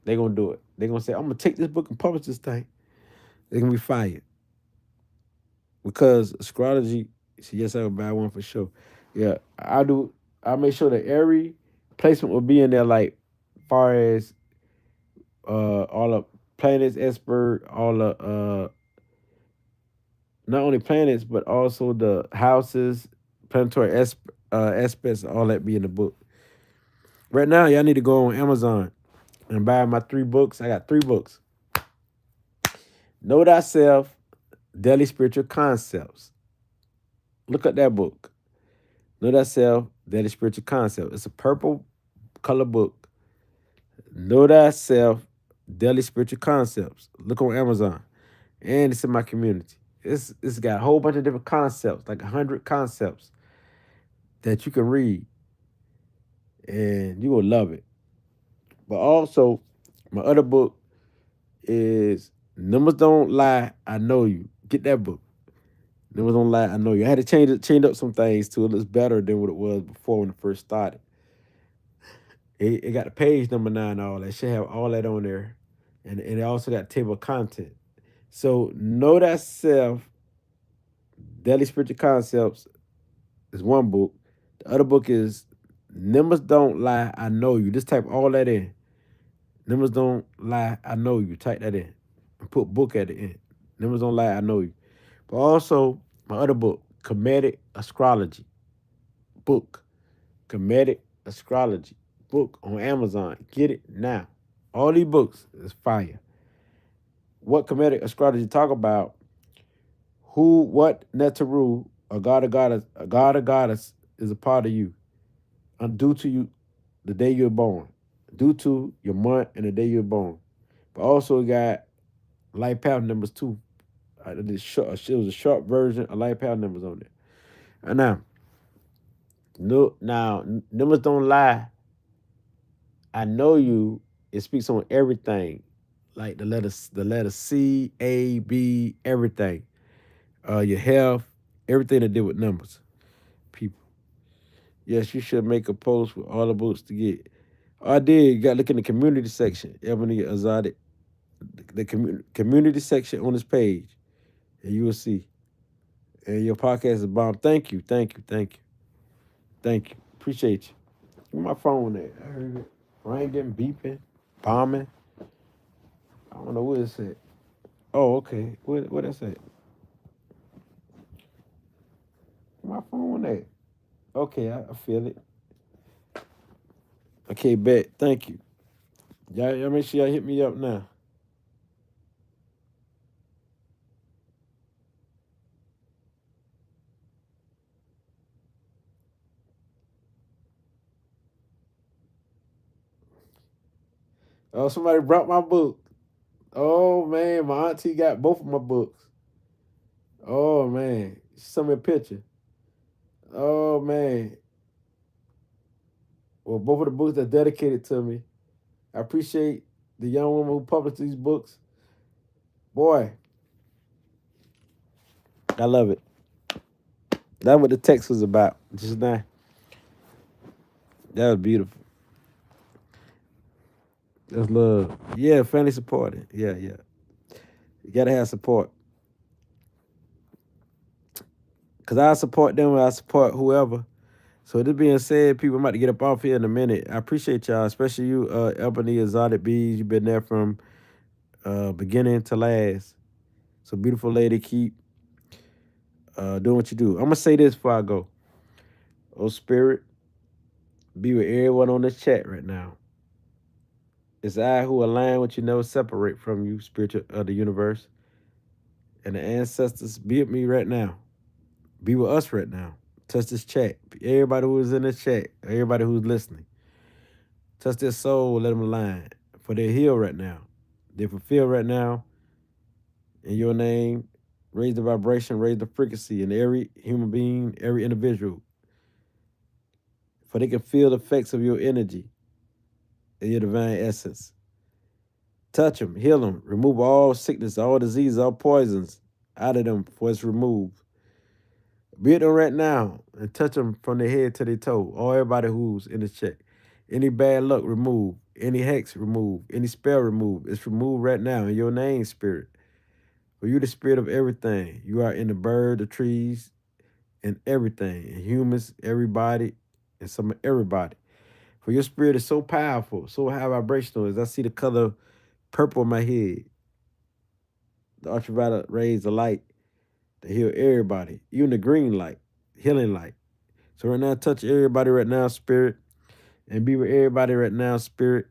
They gonna do it. They gonna say, I'm gonna take this book and publish this thing. They gonna be fired because astrology. See, yes, I would buy one for sure. Yeah, I do. I make sure that every placement will be in there, like far as all the planets expert, all the not only planets but also the houses, planetary aspects, all that be in the book. Right now, y'all need to go on Amazon and buy my 3 books. I got 3 books. Know Thyself, Daily Spiritual Concepts. Look at that book. Know Thyself, Daily Spiritual Concepts. It's a purple color book. Know Thyself, Daily Spiritual Concepts. Look on Amazon. And it's in my community. It's got a whole bunch of different concepts, like 100 concepts that you can read. And you will love it. But also, my other book is Numbers Don't Lie, I Know You. Get that book. Numbers Don't Lie, I Know You. I had to change up some things too. It looks better than what it was before when it first started. It got the page number 9 and all that. It should have all that on there. And it also got table of content. So Know Thyself, Daily Spiritual Concepts is one book. The other book is Numbers Don't Lie, I Know You. Just type all that in. Numbers Don't Lie, I Know You. Type that in. And put book at the end. Numbers Don't Lie, I Know You. But also, my other book, Comedic Astrology. Book. Comedic Astrology. Book on Amazon. Get it now. All these books is fire. What Comedic Astrology talk about? What Netaru, a god or goddess is a part of you. Due to you, the day you're born. Due to your month and the day you're born. But also got life path numbers too. It was a short version of life path numbers on there. And now, numbers don't lie. I know you. It speaks on everything, like the letter C, A, B, everything. Your health, everything to do with numbers. People. Yes, you should make a post with all the books to get. I did. You got to look in the community section. Ebony Azadi, the community section on this page, and you will see. And your podcast is bomb. Thank you, thank you, thank you, thank you. Appreciate you. Where my phone at? I heard it ringing, beeping, bombing. I don't know what it said. Oh, okay. What that say? Where my phone at? Okay, I feel it. Okay, bet. Thank you. Y'all make sure y'all hit me up now. Oh, somebody brought my book. Oh man, my auntie got both of my books. Oh man, she sent me a picture. Oh man. Well, both of the books are dedicated to me. I appreciate the young woman who published these books. Boy, I love it. That's what the text was about just now. That was beautiful. That's love. Yeah, family supporting. Yeah, yeah. You gotta have support. Cause I support them and I support whoever. So this being said, people, I'm about to get up off here in a minute. I appreciate y'all, especially you, Ebony Exotic Bees. You've been there from beginning to last. So beautiful lady, keep doing what you do. I'm gonna say this before I go. Oh Spirit, be with everyone on this chat right now. It's I who align with you, never separate from you, spiritual of the universe. And the ancestors, be with me right now. Be with us right now. Touch this chat. Everybody who is in this chat, everybody who's listening. Touch their soul, let them align. For they're healed right now. They're fulfilled right now. In your name, raise the vibration, raise the frequency in every human being, every individual. For they can feel the effects of your energy and your divine essence. Touch them, heal them, remove all sickness, all disease, all poisons out of them before it's removed. Be with them right now and touch them from their head to their toe. All everybody who's in the chat. Any bad luck remove. Any hex remove. Any spell remove. It's removed right now in your name, spirit. For you the spirit of everything. You are in the bird, the trees, and everything. And humans, everybody, and some of everybody. For your spirit is so powerful, so high vibrational. As I see the color purple in my head, the ultraviolet rays of light to heal everybody, even the green light, healing light. So right now, touch everybody right now, spirit, and be with everybody right now, spirit.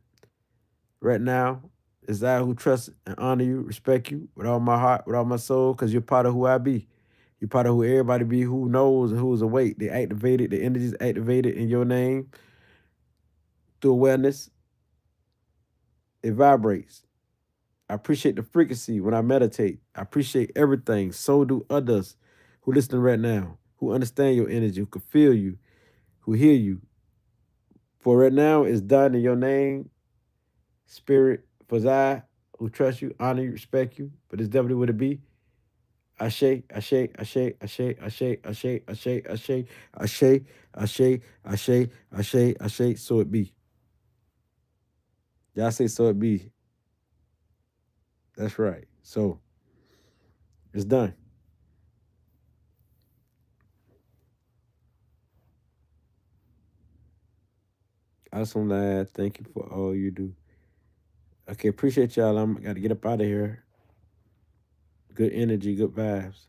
Right now, is I who trust and honor you, respect you with all my heart, with all my soul, because you're part of who I be. You're part of who everybody be, who knows and who's awake. They activated, the energies activated in your name through awareness. It vibrates. I appreciate the frequency when I meditate. I appreciate everything. So do others who listening right now, who understand your energy, who can feel you, who hear you. For right now, it's done in your name, spirit. For I who trust you, honor you, respect you. But it's definitely what it be. Ashe, Ashe, Ashe, Ashe, Ashe, Ashe, Ashe, Ashe, Ashe, Ashe, Ashe, Ashe, Ashe, so it be. Y'all say so it be. That's right. So it's done. Awesome, lad. Thank you for all you do. Okay, appreciate y'all. I'm got to get up out of here. Good energy, good vibes.